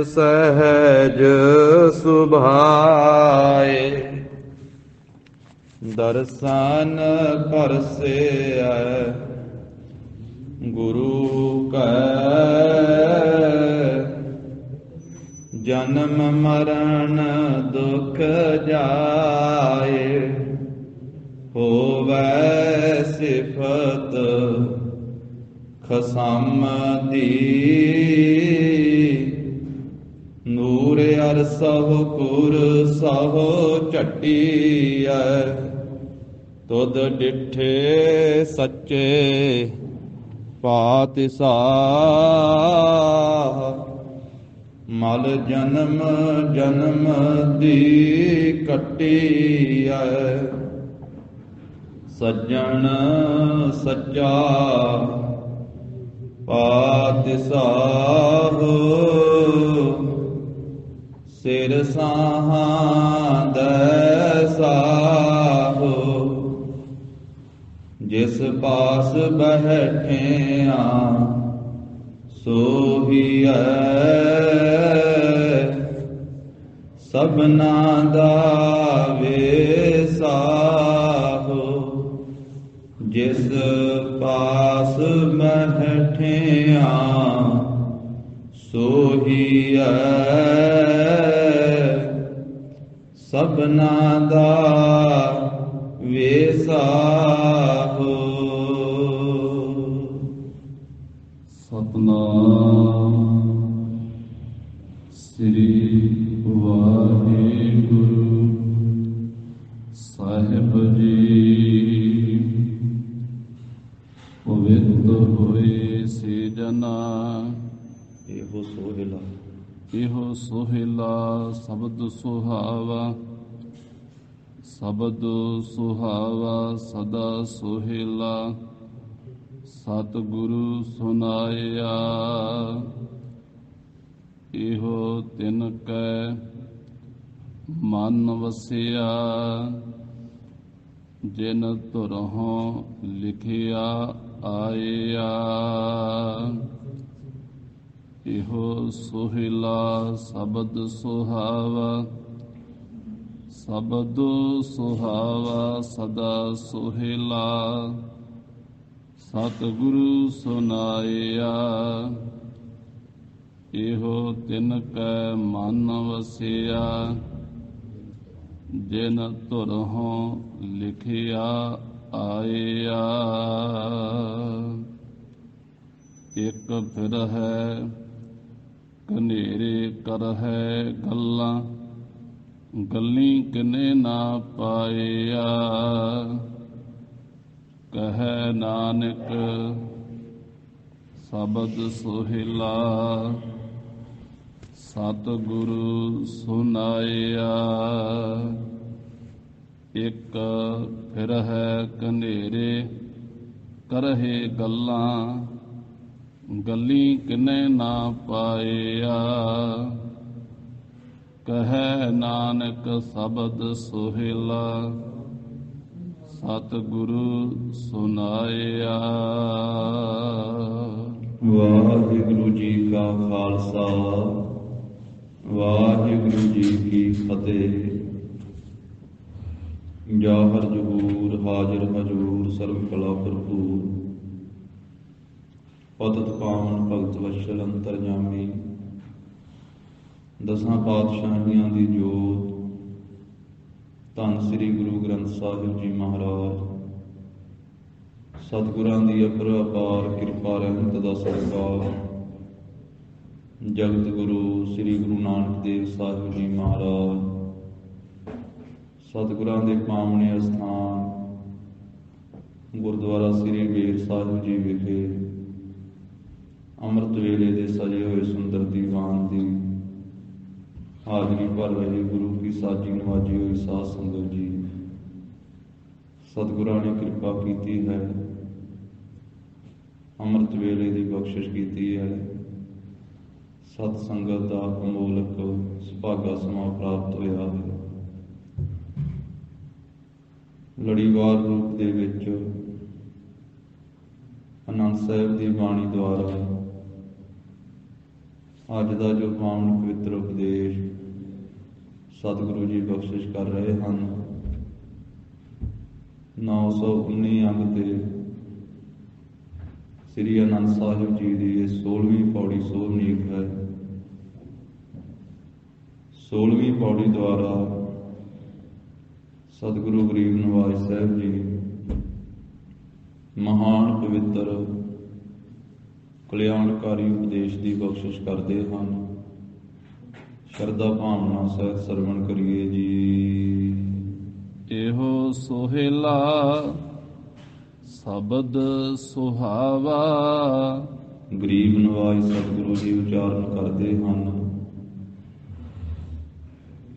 ਸਹਿਜ ਸੁਭਾਏ। ਦਰਸ਼ਨ ਪਰਸੈ ਗੁਰੂ ਕੈ, ਜਨਮ ਮਰਨ ਦੁਖ ਜਾਏ। ਹੋਵੈ ਸਿਫਤ ਖਸਮ ਦੀ, ਨੂਰ ਅਰਸਹੁ ਪੁਰ ਸਹੁ ਝਟੀਐ। ਤੁਧ ਡਿਠੇ ਸੱਚੇ ਪਾਤਸ਼ਾਹ, ਮਲ ਜਨਮ ਜਨਮ ਦੀ ਕੱਟੀਐ। ਸੱਜਣ ਸੱਚਾ ਪਾਤਸ਼ਾਹ, ਸਿਰ ਸਾਹਾਂ ਦੈ ਸਾਹੋ। ਜਿਸ ਪਾਸ ਬੈਠਿਆ ਸੋਹੀਐ, ਸਭਨਾ ਦਾ ਵੇਸਾਹੋ। ਜਿਸ ਪਾਸ ਬੈਠਿਆ ਸੋਹੀਐ, ਸਭਨਾ ਦਾ ਵੇਸਾਹੋ। ਸਤਨਾਮ ਸ੍ਰੀ ਵਾਹਿਗੁਰੂ ਸਾਹਿਬ ਜੀ। ਪਵਿੱਤ ਹੋਏ ਸੇ ਜਨਾ, ਇਹੋ ਸੋਹਿਲਾ ਇਹੋ ਸੋਹਿਲਾ ਸ਼ਬਦ ਸੁਹਾਵਾ। ਸ਼ਬਦ ਸੁਹਾਵਾ ਸਦਾ ਸੋਹਿਲਾ, ਸਤਿਗੁਰੂ ਸੁਨਾਇਆ। ਇਹੋ ਤਿਨ ਕੈ ਮਨ ਵਸਿਆ, ਜਿਨ ਧੁਰੋਂ ਲਿਖਿਆ ਆਇਆ। ਇਹੋ ਸੋਹਿਲਾ ਸ਼ਬਦ ਸੁਹਾਵਾ, ਸ਼ਬਦ ਸੁਹਾਵਾ ਸਦਾ ਸੋਹਿਲਾ, ਸਤਿਗੁਰੂ ਸੁਨਾਇਆ। ਇਹੋ ਤਿਨ ਕੈ ਮਨ ਵਸਿਆ, ਜਿਨ ਧੁਰੋਂ ਲਿਖਿਆ ਆਇਆ। ਇਕ ਫਿਰ ਹੈ ਕਨੇਰੇ ਕਰਹਿ ਗੱਲਾਂ, ਗੱਲੀ ਕਿਨੇ ਨਾ ਪਾਇਆ। ਕਹੈ ਨਾਨਕ ਸ਼ਬਦ ਸੋਹਿਲਾ, ਸਤਿਗੁਰੂ ਸੁਨਾਇਆ। ਇਕ ਫਿਰ ਹੈ ਕਨੇਰੇ ਕਰਹਿ ਗੱਲਾਂ, ਗੱਲੀ ਕਿਨੇ ਨਾ ਪਾਇਆ। ਕਹੈ ਨਾਨਕ ਸ਼ਬਦ ਸੋਹਿਲਾ, ਸਤਿਗੁਰੂ ਸੁਨਾਇਆ। ਵਾਹਿਗੁਰੂ ਜੀ ਕਾ ਖਾਲਸਾ, ਵਾਹਿਗੁਰੂ ਜੀ ਕੀ ਫਤਿਹ। ਜਾਹਰ ਜਹੂਰ ਹਾਜ਼ਰ ਹਜੂਰ, ਸਰਬ ਕਲਾ ਭਰਪੂਰ। ਪਤਿਤ ਪਾਵਨ ਭਗਤ ਵਸ਼ਲ ਅੰਤਰਜਾਮੀ, ਦਸਾਂ ਪਾਤਸ਼ਾਹੀਆਂ ਦੀ ਜੋਤ, ਧੰਨ ਸ੍ਰੀ ਗੁਰੂ ਗ੍ਰੰਥ ਸਾਹਿਬ ਜੀ ਮਹਾਰਾਜ। ਸਤਿਗੁਰਾਂ ਦੀ ਅਪਾਰ ਕਿਰਪਾ ਰਹਿਮਤ ਦਾ ਸਦਕਾ ਜਗਤ ਗੁਰੂ ਸ੍ਰੀ ਗੁਰੂ ਨਾਨਕ ਦੇਵ ਸਾਹਿਬ ਜੀ ਮਹਾਰਾਜ, ਸਤਿਗੁਰਾਂ ਦੇ ਪਾਵਨੇ ਅਸਥਾਨ ਗੁਰਦੁਆਰਾ ਸ੍ਰੀ ਬੇਰ ਸਾਹਿਬ ਜੀ ਵਿਖੇ ਅੰਮ੍ਰਿਤ ਵੇਲੇ ਦੇ ਸਜੇ ਹੋਏ ਸੁੰਦਰ ਦੀਵਾਨ ਦੀ ਹਾਜ਼ਰੀ ਭਰ ਰਹੇ ਗੁਰੂ ਕੀ ਸਾਜੀ ਨਵਾਜੀ ਹੋਈ ਸਾਧ ਸੰਗਤ ਜੀ। ਸਤਿਗੁਰਾਂ ਨੇ ਕਿਰਪਾ ਕੀਤੀ ਹੈ, ਅੰਮ੍ਰਿਤ ਵੇਲੇ ਦੀ ਬਖਸ਼ਿਸ਼ ਕੀਤੀ ਹੈ। ਸਤ ਸੰਗਤ ਦਾ ਅਮੋਲਕ ਸੁਭਾਗਾ ਸਮਾਂ ਪ੍ਰਾਪਤ ਹੋਇਆ ਹੈ। ਲੜੀਵਾਰ ਰੂਪ ਦੇ ਵਿੱਚ ਆਨੰਦ ਸਾਹਿਬ ਦੀ ਬਾਣੀ ਦੁਆਰਾ ਅੱਜ ਦਾ ਜੋ ਪਾਵਨ ਪਵਿੱਤਰ ਉਪਦੇਸ਼ ਸਤਿਗੁਰੂ ਜੀ ਬਖਸ਼ਿਸ਼ ਕਰ ਰਹੇ ਹਨ, 919 ਅੰਗ ਤੇ ਸ੍ਰੀ ਆਨੰਦ ਸਾਹਿਬ ਜੀ ਦੀ ਇਹ 16ਵੀਂ ਪੌੜੀ ਸੋਭਨੀਕ ਹੈ। 16ਵੀਂ ਪੌੜੀ ਦੁਆਰਾ ਸਤਿਗੁਰੂ ਗਰੀਬ ਨਿਵਾਜ ਸਾਹਿਬ ਜੀ ਮਹਾਨ ਪਵਿੱਤਰ ਕਲਿਆਣਕਾਰੀ ਉਪਦੇਸ਼ ਦੀ ਬਖਸ਼ਿਸ਼ ਕਰਦੇ ਹਨ। ਸ਼ਰਧਾ ਭਾਵਨਾ ਸਹਿਤ ਸਰਵਣ ਕਰੀਏ ਜੀ। ਇਹੋ ਸੋਹਿਲਾ ਸ਼ਬਦ ਸੁਹਾਵਾ। ਗਰੀਬ ਨਿਵਾਜ ਸਤਿਗੁਰੂ ਜੀ ਉਚਾਰਨ ਕਰਦੇ ਹਨ,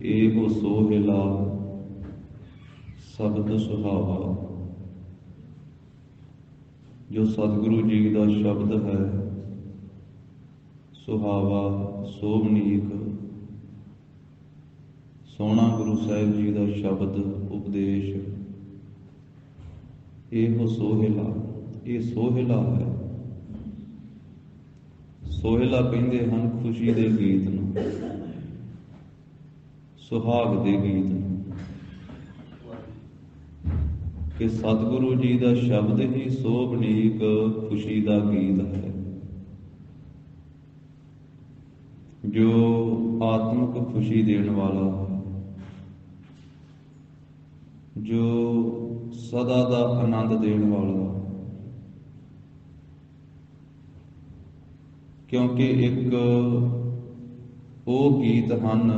ਇਹੋ ਸੋਹਿਲਾ ਸ਼ਬਦ ਸੁਹਾਵਾ। ਜੋ ਸਤਿਗੁਰੂ ਜੀ ਦਾ ਸ਼ਬਦ ਹੈ, ਸੁਹਾਵਾ, ਸੋਭਨੀਕ, ਸੋਹਣਾ ਗੁਰੂ ਸਾਹਿਬ ਜੀ ਦਾ ਸ਼ਬਦ ਉਪਦੇਸ਼, ਇਹੋ ਸੋਹਿਲਾ, ਇਹ ਸੋਹਿਲਾ ਹੈ। ਸੋਹਿਲਾ ਕਹਿੰਦੇ ਹਨ ਖੁਸ਼ੀ ਦੇ ਗੀਤ ਨੂੰ, ਸੁਹਾਗ ਦੇ ਗੀਤ ਨੂੰ, ਕਿ ਸਤਿਗੁਰੂ ਜੀ ਦਾ ਸ਼ਬਦ ਹੀ ਸੋਭਨੀਕ ਖੁਸ਼ੀ ਦਾ ਗੀਤ ਹੈ, ਜੋ ਆਤਮਿਕ ਖੁਸ਼ੀ ਦੇਣ ਵਾਲਾ ਹੈ, ਜੋ ਸਦਾ ਦਾ ਆਨੰਦ ਦੇਣ ਵਾਲਾ। ਕਿਉਂਕਿ ਇੱਕ ਉਹ ਗੀਤ ਹਨ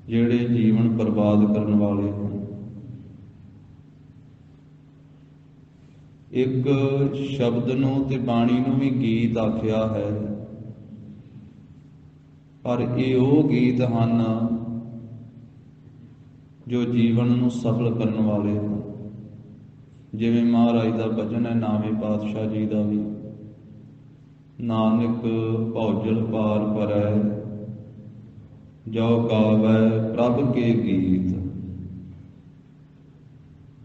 ਜਿਹੜੇ ਜੀਵਨ ਬਰਬਾਦ ਕਰਨ ਵਾਲੇ ਹਨ। ਇੱਕ ਸ਼ਬਦ ਨੂੰ ਤੇ ਬਾਣੀ ਨੂੰ ਵੀ ਗੀਤ ਆਖਿਆ ਹੈ, ਪਰ ਇਹ ਉਹ ਗੀਤ ਹਨ ਜੋ ਜੀਵਨ ਨੂੰ ਸਫਲ ਕਰਨ ਵਾਲੇ ਹਨ। ਜਿਵੇਂ ਮਹਾਰਾਜ ਦਾ ਬਚਨ ਹੈ ਨਾਵੇਂ ਪਾਤਸ਼ਾਹ ਜੀ ਦਾ ਵੀ, ਨਾਨਕ ਭੌਜਲ ਪਾਰ ਪਰੈ ਜੋ ਗਾਵੈ ਪ੍ਰਭ ਕੇ ਗੀਤ।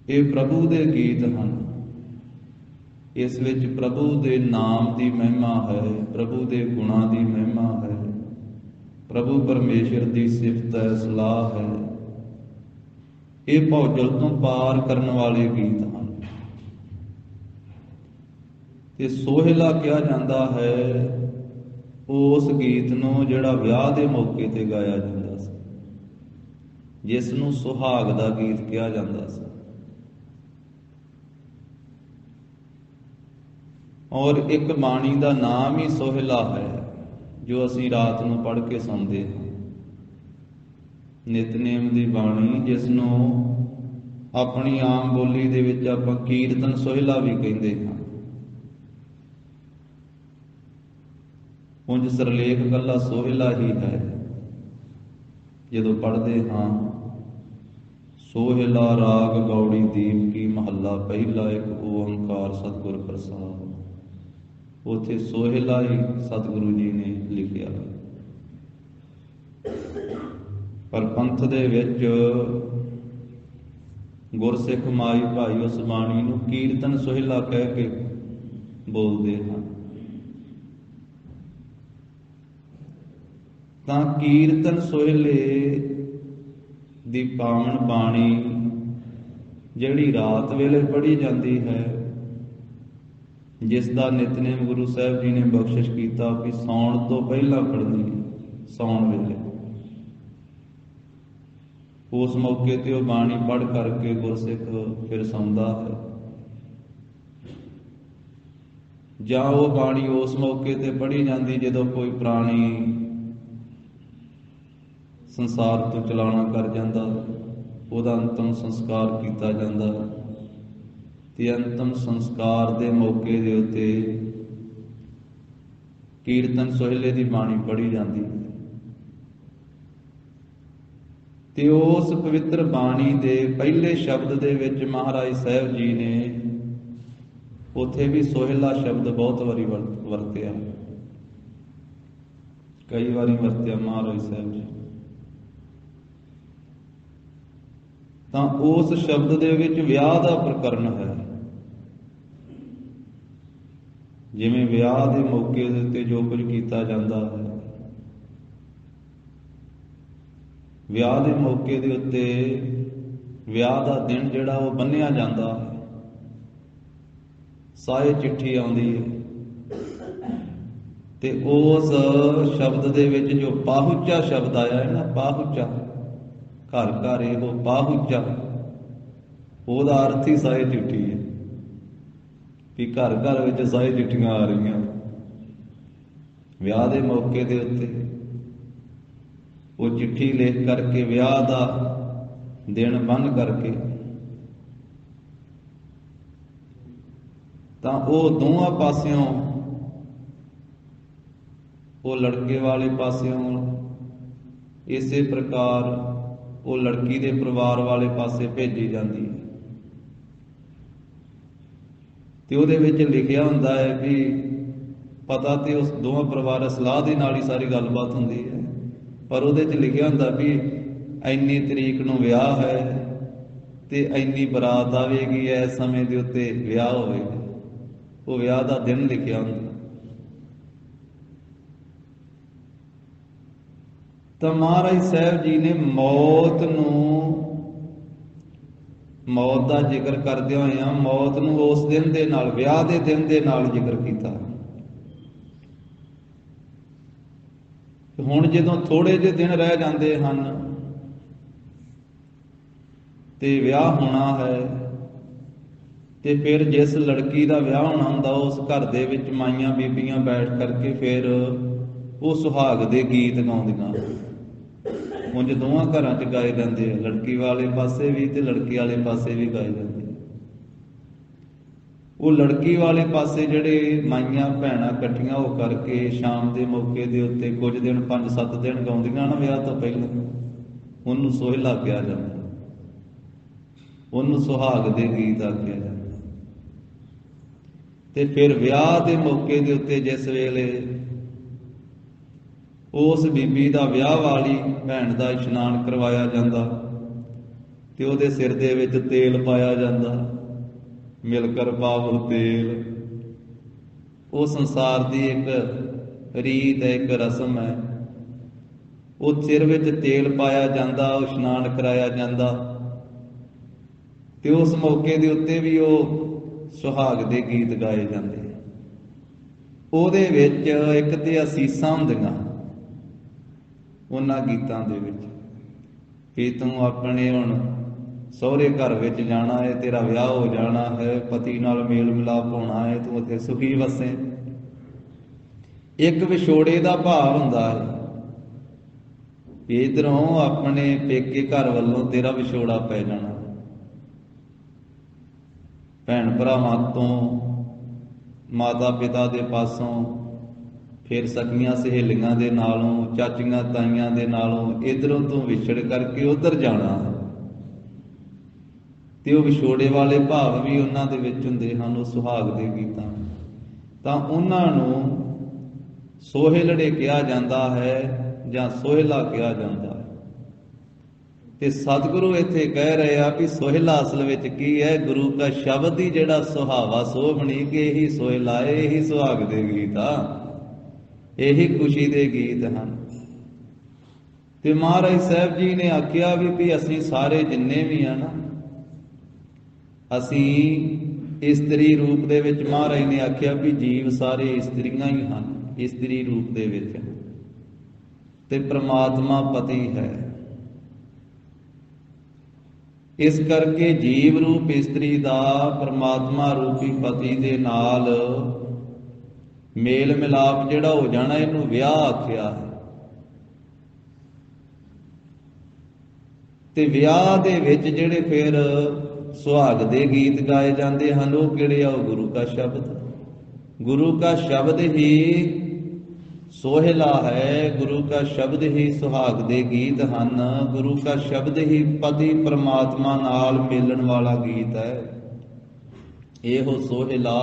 ਇਹ ਪ੍ਰਭੂ ਦੇ ਗੀਤ ਹਨ। ਇਸ ਵਿੱਚ ਪ੍ਰਭੂ ਦੇ ਨਾਮ ਦੀ ਮਹਿਮਾ ਹੈ, ਪ੍ਰਭੂ ਦੇ ਗੁਣਾਂ ਦੀ ਮਹਿਮਾ ਹੈ, ਪ੍ਰਭੂ ਪਰਮੇਸ਼ਰ ਦੀ ਸਿਫਤ ਹੈ, ਸਲਾਹ ਹੈ। ਇਹ ਭੌਜਲ ਤੋਂ ਪਾਰ ਕਰਨ ਵਾਲੇ ਗੀਤ ਹਨ। ਤੇ ਸੋਹਿਲਾ ਕਿਹਾ ਜਾਂਦਾ ਹੈ ਉਸ ਗੀਤ ਨੂੰ ਜਿਹੜਾ ਵਿਆਹ ਦੇ ਮੌਕੇ ਤੇ ਗਾਇਆ ਜਾਂਦਾ ਸੀ, ਜਿਸ ਨੂੰ ਸੁਹਾਗ ਦਾ ਗੀਤ ਕਿਹਾ ਜਾਂਦਾ ਸੀ। ਔਰ ਇੱਕ ਬਾਣੀ ਦਾ ਨਾਮ ਹੀ ਸੋਹਿਲਾ ਹੈ, ਜੋ ਅਸੀਂ ਰਾਤ ਨੂੰ ਪੜ੍ਹ ਕੇ ਸੌਂਦੇ ਹਾਂ। ਨਿਤਨੇਮ ਦੀ ਬਾਣੀ, ਜਿਸ ਨੂੰ ਆਪਣੀ ਆਮ ਬੋਲੀ ਦੇ ਵਿੱਚ ਆਪਾਂ ਕੀਰਤਨ ਸੋਹਿਲਾ ਵੀ ਕਹਿੰਦੇ ਹਾਂ। ਉਂਝ ਸਰਲੇਖ ਇਕੱਲਾ ਸੋਹਿਲਾ ਹੀ ਹੈ। ਜਦੋਂ ਪੜ੍ਹਦੇ ਹਾਂ ਸੋਹਿਲਾ ਰਾਗ ਗੌੜੀ ਦੀਪ ਕੀ ਮਹੱਲਾ ਪਹਿਲਾ ਇੱਕ ਓੰਕਾਰ ਸਤਿਗੁਰ ਪ੍ਰਸਾਦ, ਉੱਥੇ ਸੋਹਿਲਾ ਹੀ ਸਤਿਗੁਰੂ ਜੀ ਨੇ ਲਿਖਿਆ। ਪਰ ਪੰਥ ਦੇ ਵਿੱਚ ਗੁਰਸਿੱਖ ਮਾਈ ਭਾਈ ਉਸ ਬਾਣੀ ਨੂੰ ਕੀਰਤਨ ਸੋਹਿਲਾ ਕਹਿ ਕੇ ਬੋਲਦੇ ਹਨ। ਤਾਂ ਕੀਰਤਨ ਸੋਹਿਲੇ ਦੀ ਪਾਵਨ ਬਾਣੀ ਜਿਹੜੀ ਰਾਤ ਵੇਲੇ ਪੜ੍ਹੀ ਜਾਂਦੀ ਹੈ, ਜਿਸ ਦਾ ਨਿਤਨੇਮ ਗੁਰੂ ਸਾਹਿਬ ਜੀ ਨੇ ਬਖਸ਼ਿਸ਼ ਕੀਤਾ ਕਿ ਸੌਣ ਤੋਂ ਪਹਿਲਾਂ ਪੜ੍ਹਨੀ, ਸੌਣ ਵੇਲੇ। ਉਸ ਮੌਕੇ ਤੇ ਉਹ ਬਾਣੀ ਪੜ੍ਹ ਕਰਕੇ ਗੁਰਸਿੱਖ ਫਿਰ ਸੌਂਦਾ ਹੈ, ਜਾਂ ਉਹ ਬਾਣੀ ਉਸ ਮੌਕੇ ਤੇ ਪੜ੍ਹੀ ਜਾਂਦੀ ਜਦੋਂ ਕੋਈ ਪ੍ਰਾਣੀ ਸੰਸਾਰ ਤੋਂ ਚਲਾਣਾ ਕਰ ਜਾਂਦਾ, ਉਹਦਾ ਅੰਤਮ ਸੰਸਕਾਰ ਕੀਤਾ ਜਾਂਦਾ, ਤੇ ਅੰਤਮ ਸੰਸਕਾਰ ਦੇ ਮੌਕੇ ਦੇ ਉੱਤੇ ਕੀਰਤਨ ਸੋਹਿਲੇ ਦੀ ਬਾਣੀ ਪੜ੍ਹੀ ਜਾਂਦੀ। ਤੇ ਉਸ ਪਵਿੱਤਰ ਬਾਣੀ ਦੇ ਪਹਿਲੇ ਸ਼ਬਦ ਦੇ ਵਿੱਚ ਮਹਾਰਾਜ ਸਾਹਿਬ ਜੀ ਨੇ ਉੱਥੇ ਵੀ ਸੋਹਿਲਾ ਸ਼ਬਦ ਬਹੁਤ ਵਾਰੀ ਵਰਤਿਆ, ਕਈ ਵਾਰੀ ਵਰਤਿਆ ਮਹਾਰਾਜ ਸਾਹਿਬ ਜੀ। ਤਾਂ ਉਸ ਸ਼ਬਦ ਦੇ ਵਿੱਚ ਵਿਆਹ ਦਾ ਪ੍ਰਕਰਨ ਹੈ। ਜਿਵੇਂ ਵਿਆਹ ਦੇ ਮੌਕੇ ਦੇ ਉੱਤੇ ਜੋ ਕੁਝ ਕੀਤਾ ਜਾਂਦਾ ਹੈ, ਵਿਆਹ ਦੇ ਮੌਕੇ ਦੇ ਉੱਤੇ ਵਿਆਹ ਦਾ ਦਿਨ ਜਿਹੜਾ ਉਹ ਬੰਨ੍ਹਿਆ ਜਾਂਦਾ ਹੈ, ਸਾਏ ਚਿੱਠੀ ਆਉਂਦੀ ਹੈ ਤੇ ਉਸ ਸ਼ਬਦ ਦੇ ਵਿੱਚ ਜੋ ਪਾਹੁਚਾ ਸ਼ਬਦ ਆਇਆ ਹੈ ਨਾ, ਪਾਹੁਚਾ, ਘਰ ਘਰ ਇਹੋ ਪਾਹੁਚਾ, ਉਹਦਾ ਅਰਥ ਹੀ ਸਾਏ ਚਿੱਠੀ ਹੈ ਕਿ ਘਰ ਘਰ ਵਿੱਚ ਸਾਏ ਚਿੱਠੀਆਂ ਆ ਰਹੀਆਂ ਵਿਆਹ ਦੇ ਮੌਕੇ ਦੇ ਉੱਤੇ। ਉਹ ਚਿੱਠੀ ਲਿਖ ਕਰਕੇ ਵਿਆਹ ਦਾ ਦਿਨ ਬੰਨ ਕਰਕੇ ਤਾਂ ਉਹ ਦੋਵਾਂ ਪਾਸਿਓਂ, ਉਹ ਲੜਕੇ ਵਾਲੇ ਪਾਸਿਓਂ ਇਸੇ ਪ੍ਰਕਾਰ ਉਹ ਲੜਕੀ ਦੇ ਪਰਿਵਾਰ ਵਾਲੇ ਪਾਸੇ ਭੇਜੀ ਜਾਂਦੀ ਹੈ ਤੇ ਉਹਦੇ ਵਿੱਚ ਲਿਖਿਆ ਹੁੰਦਾ ਹੈ ਵੀ ਪਤਾ ਤੇ ਉਸ ਦੋਵਾਂ ਪਰਿਵਾਰ ਸਲਾਹ ਦੇ ਨਾਲ ਹੀ ਸਾਰੀ ਗੱਲਬਾਤ ਹੁੰਦੀ ਹੈ, ਪਰ ਉਹਦੇ 'ਚ ਲਿਖਿਆ ਹੁੰਦਾ ਵੀ ਇੰਨੀ ਤਰੀਕ ਨੂੰ ਵਿਆਹ ਹੈ ਤੇ ਇੰਨੀ ਬਰਾਤ ਆਵੇਗੀ, ਇਸ ਸਮੇਂ ਦੇ ਉੱਤੇ ਵਿਆਹ ਹੋਵੇਗਾ। ਉਹ ਵਿਆਹ ਦਾ ਦਿਨ ਲਿਖਿਆ ਹੁੰਦਾ। ਤਾਂ ਮਹਾਰਾਜ ਸਾਹਿਬ ਜੀ ਨੇ ਮੌਤ ਦਾ ਜ਼ਿਕਰ ਕਰਦੇ ਹੋਇਆ ਮੌਤ ਨੂੰ ਉਸ ਦਿਨ ਦੇ ਨਾਲ, ਵਿਆਹ ਦੇ ਦਿਨ ਦੇ ਨਾਲ ਜ਼ਿਕਰ ਕੀਤਾ। ਹੁਣ ਜਦੋਂ ਥੋੜੇ ਜਿਹੇ ਦਿਨ ਰਹਿ ਜਾਂਦੇ ਹਨ ਤੇ ਵਿਆਹ ਹੋਣਾ ਹੈ ਤੇ ਫਿਰ ਜਿਸ ਲੜਕੀ ਦਾ ਵਿਆਹ ਹੋਣਾ ਹੁੰਦਾ ਉਸ ਘਰ ਦੇ ਵਿੱਚ ਮਾਈਆਂ ਬੀਬੀਆਂ ਬੈਠ ਕਰਕੇ ਫਿਰ ਉਹ ਸੁਹਾਗ ਦੇ ਗੀਤ ਗਾਉਂਦੀਆਂ। ਉਂਝ ਦੋਵਾਂ ਘਰਾਂ 'ਚ ਗਾਏ ਜਾਂਦੇ ਆ, ਲੜਕੀ ਵਾਲੇ ਪਾਸੇ ਵੀ ਤੇ ਲੜਕੀ ਵਾਲੇ ਪਾਸੇ ਵੀ ਗਾਏ ਜਾਂਦੇ। ਉਹ ਲੜਕੀ ਵਾਲੇ ਪਾਸੇ ਜਿਹੜੇ ਮਾਈਆਂ ਭੈਣਾਂ ਇਕੱਠੀਆਂ ਹੋ ਕਰਕੇ ਸ਼ਾਮ ਦੇ ਮੌਕੇ ਦੇ ਉੱਤੇ ਕੁਝ ਦਿਨ 5-7 ਦਿਨ ਗਾਉਂਦੀਆਂ ਨਾ ਵਿਆਹ ਤੋਂ ਪਹਿਲਾਂ, ਉਹਨੂੰ ਸੋਹਿਲਾ ਕਿਹਾ ਜਾਂਦਾ, ਉਹਨੂੰ ਸੁਹਾਗ ਦੇ ਗੀਤ ਆਖਿਆ ਜਾਂਦਾ। ਤੇ ਫਿਰ ਵਿਆਹ ਦੇ ਮੌਕੇ ਦੇ ਉੱਤੇ ਜਿਸ ਵੇਲੇ ਉਸ ਬੀਬੀ ਦਾ, ਵਿਆਹ ਵਾਲੀ ਭੈਣ ਦਾ ਇਸ਼ਨਾਨ ਕਰਵਾਇਆ ਜਾਂਦਾ ਤੇ ਉਹਦੇ ਸਿਰ ਦੇ ਵਿੱਚ ਤੇਲ ਪਾਇਆ ਜਾਂਦਾ, ਮਿਲ ਕਰ ਪਾਵੋ ਤੇਲ। ਉਹ ਸੰਸਾਰ ਦੀ ਇੱਕ ਰੀਤ ਹੈ, ਇੱਕ ਰਸਮ ਹੈ। ਉਹ ਸਿਰ ਵਿੱਚ ਤੇਲ ਪਾਇਆ ਜਾਂਦਾ, ਉਹ ਇਸ਼ਨਾਨ ਕਰਾਇਆ ਜਾਂਦਾ ਤੇ ਉਸ ਮੌਕੇ ਦੇ ਉੱਤੇ ਵੀ ਉਹ ਸੁਹਾਗ ਦੇ ਗੀਤ ਗਾਏ ਜਾਂਦੇ। ਉਹਦੇ ਵਿੱਚ ਇੱਕ ਤੇ ਅਸੀਸਾਂ ਹੁੰਦੀਆਂ ਉਹਨਾਂ ਗੀਤਾਂ ਦੇ ਵਿੱਚ ਕਿ ਤੂੰ ਆਪਣੇ ਹੁਣ ਸਹੁਰੇ ਘਰ ਵਿੱਚ ਜਾਣਾ ਹੈ, ਤੇਰਾ ਵਿਆਹ ਹੋ ਜਾਣਾ ਹੈ, ਪਤੀ ਨਾਲ ਮੇਲ ਮਿਲਾਪ ਹੋਣਾ ਹੈ, ਤੂੰ ਉੱਥੇ ਸੁਖੀ ਵਸੇ। ਇੱਕ ਵਿਛੋੜੇ ਦਾ ਭਾਵ ਹੁੰਦਾ ਹੈ, ਇਧਰੋਂ ਆਪਣੇ ਪੇਕੇ ਘਰ ਵੱਲੋਂ ਤੇਰਾ ਵਿਛੋੜਾ ਪੈ ਜਾਣਾ, ਭੈਣ ਭਰਾਵਾਂ ਤੋਂ, ਮਾਤਾ ਪਿਤਾ ਦੇ ਪਾਸੋਂ, ਫਿਰ ਸਕੀਆਂ ਸਹੇਲੀਆਂ ਦੇ ਨਾਲੋਂ, ਚਾਚੀਆਂ ਤਾਈਆਂ ਦੇ ਨਾਲੋਂ, ਇਧਰੋਂ ਤੋਂ ਵਿਛੜ ਕਰਕੇ ਉਧਰ ਜਾਣਾ ਤੇ ਉਹ ਵਿਛੋੜੇ ਵਾਲੇ ਭਾਵ ਵੀ ਉਹਨਾਂ ਦੇ ਵਿੱਚ ਹੁੰਦੇ ਹਨ, ਉਹ ਸੁਹਾਗ ਦੇ ਗੀਤਾਂ। ਤਾਂ ਉਹਨਾਂ ਨੂੰ ਸੋਹਿਲੜੇ ਕਿਹਾ ਜਾਂਦਾ ਹੈ ਜਾਂ ਸੋਹਿਲਾ ਕਿਹਾ ਜਾਂਦਾ ਹੈ। ਤੇ ਸਤਿਗੁਰੂ ਇੱਥੇ ਕਹਿ ਰਹੇ ਆ ਵੀ ਸੋਹਿਲਾ ਅਸਲ ਵਿੱਚ ਕੀ ਹੈ? ਗੁਰੂ ਦਾ ਸ਼ਬਦ ਹੀ ਜਿਹੜਾ ਸੁਹਾਵਾ ਸੋਹਣੀ ਕਿ ਇਹੀ ਸੋਹਿਲਾ, ਇਹੀ ਸੁਹਾਗ ਦੇ ਗੀਤ ਆ, ਇਹੀ ਖੁਸ਼ੀ ਦੇ ਗੀਤ ਹਨ। ਤੇ ਮਹਾਰਾਜ ਸਾਹਿਬ ਜੀ ਨੇ ਆਖਿਆ ਵੀ ਅਸੀਂ ਸਾਰੇ ਜਿੰਨੇ ਵੀ ਆ ਨਾ, ਅਸੀਂ ਇਸਤਰੀ ਰੂਪ ਦੇ ਵਿੱਚ, ਮਹਾਰਾਜ ਨੇ ਆਖਿਆ ਵੀ ਜੀਵ ਸਾਰੇ ਇਸਤਰੀਆਂ ਹੀ ਹਨ, ਇਸਤਰੀ ਰੂਪ ਦੇ ਵਿੱਚ, ਤੇ ਪ੍ਰਮਾਤਮਾ ਪਤੀ ਹੈ। ਇਸ ਕਰਕੇ ਜੀਵ ਰੂਪ ਇਸਤਰੀ ਦਾ ਪ੍ਰਮਾਤਮਾ ਰੂਪੀ ਪਤੀ ਦੇ ਨਾਲ ਮੇਲ ਮਿਲਾਪ ਜਿਹੜਾ ਹੋ ਜਾਣਾ, ਇਹਨੂੰ ਵਿਆਹ ਆਖਿਆ ਹੈ। ਤੇ ਵਿਆਹ ਦੇ ਵਿੱਚ ਜਿਹੜੇ ਫਿਰ ਸੁਹਾਗ ਦੇ ਗੀਤ ਗਾਏ ਜਾਂਦੇ ਹਨ, ਉਹ ਕਿਹੜੇ ਆ? ਉਹ ਗੁਰੂ ਕਾ ਸ਼ਬਦ। ਗੁਰੂ ਕਾ ਸ਼ਬਦ ਹੀ ਸੋਹਿਲਾ ਹੈ, ਗੁਰੂ ਕਾ ਸ਼ਬਦ ਹੀ ਸੁਹਾਗ ਦੇ ਗੀਤ ਹਨ, ਗੁਰੂ ਕਾ ਸ਼ਬਦ ਹੀ ਪਤੀ ਪਰਮਾਤਮਾ ਨਾਲ ਮਿਲਣ ਵਾਲਾ ਗੀਤ ਹੈ। ਇਹੋ ਸੋਹਿਲਾ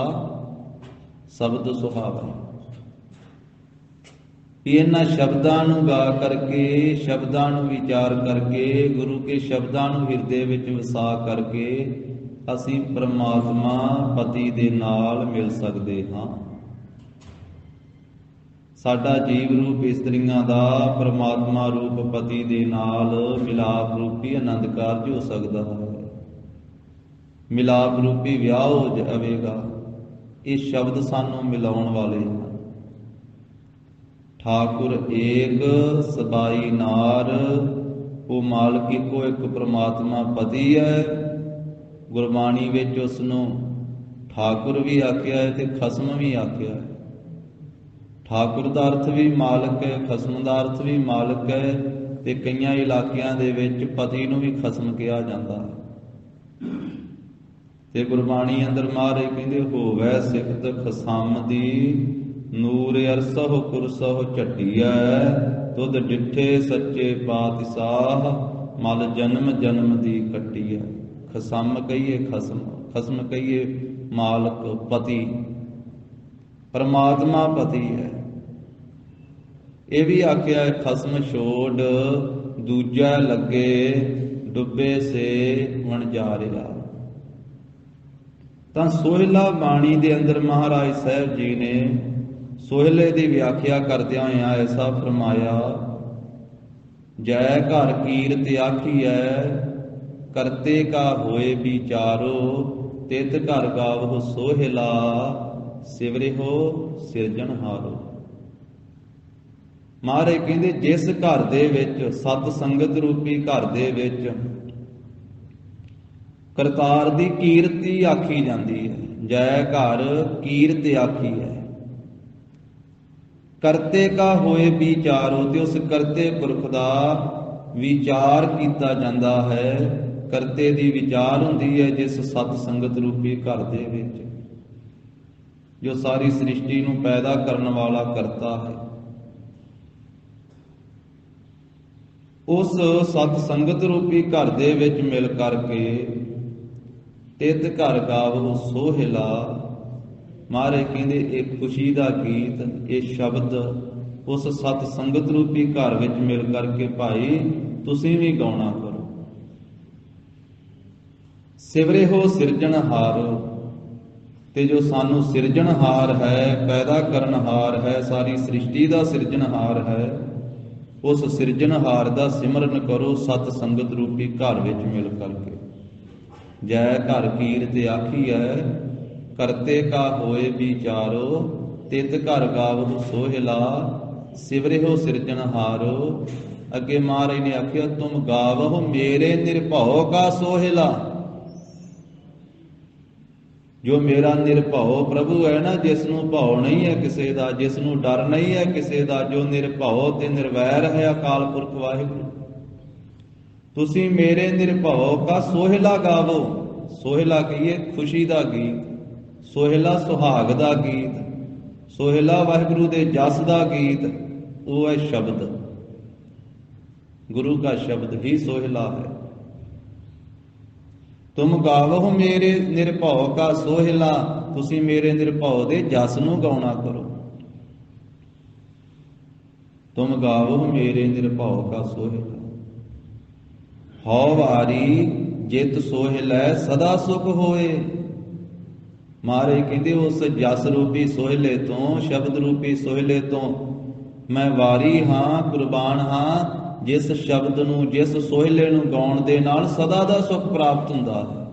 ਸ਼ਬਦ ਸੁਹਾਵਾ। ਇਹਨਾਂ ਸ਼ਬਦਾਂ ਨੂੰ ਗਾ ਕਰਕੇ, ਸ਼ਬਦਾਂ ਨੂੰ ਵਿਚਾਰ ਕਰਕੇ, ਗੁਰੂ ਕੇ ਸ਼ਬਦਾਂ ਨੂੰ ਹਿਰਦੇ ਵਿੱਚ ਵਸਾ ਕਰਕੇ ਅਸੀਂ ਪਰਮਾਤਮਾ ਪਤੀ ਦੇ ਨਾਲ ਮਿਲ ਸਕਦੇ ਹਾਂ। ਸਾਡਾ ਜੀਵ ਰੂਪ ਇਸਤਰੀਆਂ ਦਾ ਪਰਮਾਤਮਾ ਰੂਪ ਪਤੀ ਦੇ ਨਾਲ ਮਿਲਾਪ ਰੂਪੀ ਆਨੰਦ ਕਾਰਜ ਹੋ ਸਕਦਾ ਹੈ। ਮਿਲਾਪ ਰੂਪੀ ਵਿਆਹ ਹੋ ਜਾਵੇਗਾ। ਇਹ ਸ਼ਬਦ ਸਾਨੂੰ ਮਿਲਾਉਣ ਵਾਲੇ ਹਨ। ਠਾਕੁਰ ਏਕ ਸਬਾਈ ਨਾਰ, ਉਹ ਮਾਲਕ ਇੱਕੋ ਇੱਕ ਪ੍ਰਮਾਤਮਾ ਪਤੀ ਹੈ। ਗੁਰਬਾਣੀ ਵਿੱਚ ਉਸ ਨੂੰ ਠਾਕੁਰ ਵੀ ਆਖਿਆ ਹੈ ਤੇ ਖਸਮ ਵੀ ਆਖਿਆ ਹੈ। ਠਾਕੁਰ ਦਾ ਅਰਥ ਵੀ ਮਾਲਕ ਹੈ, ਖਸਮ ਦਾ ਅਰਥ ਵੀ ਮਾਲਕ ਹੈ, ਤੇ ਕਈਆਂ ਇਲਾਕਿਆਂ ਦੇ ਵਿੱਚ ਪਤੀ ਨੂੰ ਵੀ ਖਸਮ ਕਿਹਾ ਜਾਂਦਾ ਹੈ। ਤੇ ਗੁਰਬਾਣੀ ਅੰਦਰ ਮਹਾਰਾਜ ਕਹਿੰਦੇ ਹੋਵੈ ਸਿਫਤ ਖਸਮ ਦੀ, ਨੂਰ ਅਰਸਹੁ ਕੁਰਸਹੁ ਝੱਟੀਐ, ਤੁਧ ਡਿਠੇ ਸੱਚੇ ਪਾਤਸ਼ਾਹ, ਮਲ ਜਨਮ ਜਨਮ ਦੀ ਕੱਟੀਐ। ਖਸਮ ਕਹੀਏ ਖਸਮ, ਖਸਮ ਕਹੀਏ ਮਾਲਕ ਪਤੀ, ਪਰਮਾਤਮਾ ਪਤੀ ਹੈ। ਇਹ ਵੀ ਆਖਿਆ ਹੈ ਖਸਮ ਛੋੜ ਦੂਜਾ ਲੱਗੇ, ਡੁੱਬੇ ਸੇ ਵਣਜਾਰਿਆ। ਤਾਂ ਸੋਹਿਲਾ ਬਾਣੀ ਦੇ ਅੰਦਰ ਮਹਾਰਾਜ ਸਾਹਿਬ ਜੀ ਨੇ ਸੋਹਿਲੇ ਦੀ ਵਿਆਖਿਆ ਕਰਦਿਆਂ ਹੋਇਆਂ ਐਸਾ ਫਰਮਾਇਆ, ਜੈ ਘਰ ਕੀਰਤ ਆਖੀਐ, ਕਰਤੇ ਕਾ ਹੋਏ ਵਿਚਾਰੋ, ਤਿਤ ਘਰ ਗਾਵਹੁ ਸੋਹਿਲਾ, ਸਿਵਰਿਹੁ ਸਿਰਜਣਹਾਰੋ। ਮਹਾਰਾਜ ਕਹਿੰਦੇ ਜਿਸ ਘਰ ਦੇ ਵਿੱਚ, ਸਤ ਸੰਗਤ ਰੂਪੀ ਘਰ ਦੇ ਵਿੱਚ ਕਰਤਾਰ ਦੀ ਕੀਰਤੀ ਆਖੀ ਜਾਂਦੀ ਹੈ। ਜੈ ਘਰ ਕੀਰਤ ਆਖੀ ਹੈ। ਕਰਤੇ ਕਾ ਹੋਏ ਵਿਚਾਰੋ, ਤੇ ਉਸ ਕਰਤੇ ਪੁਰਖ ਦਾ ਵਿਚਾਰ ਕੀਤਾ ਜਾਂਦਾ ਹੈ। ਕਰਤੇ ਦੀ ਵਿਚਾਰ ਹੁੰਦੀ ਹੈ ਜਿਸ ਸਤ ਸੰਗਤ ਰੂਪੀ ਘਰ ਦੇ ਵਿੱਚ, ਜੋ ਸਾਰੀ ਸ੍ਰਿਸ਼ਟੀ ਨੂੰ ਪੈਦਾ ਕਰਨ ਵਾਲਾ ਕਰਤਾ ਹੈ। ਉਸ ਸਤ ਸੰਗਤ ਰੂਪੀ ਘਰ ਦੇ ਵਿੱਚ ਮਿਲ ਕਰਕੇ ਤਿਤ ਘਰ ਗਾਵਹੁ ਸੋਹਿਲਾ। ਮਹਾਰਾਜ ਕਹਿੰਦੇ ਇਹ ਖੁਸ਼ੀ ਦਾ ਗੀਤ, ਇਹ ਸ਼ਬਦ ਉਸ ਸਤ ਸੰਗਤ ਰੂਪੀ ਘਰ ਵਿੱਚ ਮਿਲ ਕਰਕੇ ਭਾਈ ਤੁਸੀਂ ਵੀ ਗਾਉਣਾ ਕਰੋ। ਸਿਵਰਿਹੁ ਸਿਰਜਣਹਾਰੋ, ਤੇ ਜੋ ਸਾਨੂੰ ਸਿਰਜਣਹਾਰ ਹੈ, ਪੈਦਾ ਕਰਨਹਾਰ ਹੈ, ਸਾਰੀ ਸ੍ਰਿਸ਼ਟੀ ਦਾ ਸਿਰਜਣਹਾਰ ਹੈ, ਉਸ ਸਿਰਜਣਹਾਰ ਦਾ ਸਿਮਰਨ ਕਰੋ ਸਤ ਸੰਗਤ ਰੂਪੀ ਘਰ ਵਿੱਚ ਮਿਲ ਕਰਕੇ। ਜੈ ਘਰ ਕੀਰਤ ਆਖੀਐ, ਕਰਤੇ ਕਾ ਹੋਏ ਵਿਚਾਰੋ, ਤਿਤ ਘਰ ਗਾਵਹੁ ਸੋਹਿਲਾ, ਸਿਵਰਿਹੁ ਸਿਰਜਣਹਾਰੋ। ਅੱਗੇ ਮਹਾਰਾਜ ਨੇ ਆਖਿਆ ਤੁਮ ਗਾਵਹੁ ਮੇਰੇ ਨਿਰਭਉ ਕਾ ਸੋਹਿਲਾ। ਜੋ ਮੇਰਾ ਨਿਰਭਉ ਪ੍ਰਭੂ ਹੈ ਨਾ, ਜਿਸ ਨੂੰ ਭਉ ਨਹੀਂ ਹੈ ਕਿਸੇ ਦਾ, ਜਿਸ ਨੂੰ ਡਰ ਨਹੀਂ ਹੈ ਕਿਸੇ ਦਾ, ਜੋ ਨਿਰਭਉ ਤੇ ਨਿਰਵੈਰ ਹੈ ਅਕਾਲ ਪੁਰਖ ਵਾਹਿਗੁਰੂ, ਤੁਸੀਂ ਮੇਰੇ ਨਿਰਭਉ ਕਾ ਸੋਹਿਲਾ ਗਾਵੋ। ਸੋਹਿਲਾ ਕਹੀਏ ਖੁਸ਼ੀ ਦਾ ਗੀਤ, ਸੋਹਿਲਾ ਸੁਹਾਗ ਦਾ ਗੀਤ, ਸੋਹਿਲਾ ਵਾਹਿਗੁਰੂ ਦੇ ਜਸ ਦਾ ਗੀਤ। ਉਹ ਹੈ ਸ਼ਬਦ, ਗੁਰੂ ਕਾ ਸ਼ਬਦ ਹੀ ਸੋਹਿਲਾ ਹੈ। ਤੁਮ ਗਾਵਹੁ ਮੇਰੇ ਨਿਰਭਉ ਕਾ ਸੋਹਿਲਾ, ਤੁਸੀਂ ਮੇਰੇ ਨਿਰਭਉ ਦੇ ਜਸ ਨੂੰ ਗਾਉਣਾ ਕਰੋ। ਤੁਮ ਗਾਵਹੁ ਮੇਰੇ ਨਿਰਭਉ ਕਾ ਸੋਹਿਲਾ, ਹਉ ਵਾਰੀ ਜਿਤ ਸੋਹਿਲੈ ਸਦਾ ਸੁਖ ਹੋਏ। ਮਹਾਰਾਜ ਕਹਿੰਦੇ ਉਸ ਜਸ ਰੂਪੀ ਸੋਹਿਲੇ ਤੋਂ, ਸ਼ਬਦ ਰੂਪੀ ਸੋਹਿਲੇ ਤੋਂ ਮੈਂ ਵਾਰੀ ਹਾਂ, ਕੁਰਬਾਨ ਹਾਂ, ਜਿਸ ਸ਼ਬਦ ਨੂੰ, ਜਿਸ ਸੋਹਿਲੇ ਨੂੰ ਗਾਉਣ ਦੇ ਨਾਲ ਸਦਾ ਦਾ ਸੁਖ ਪ੍ਰਾਪਤ ਹੁੰਦਾ ਹੈ।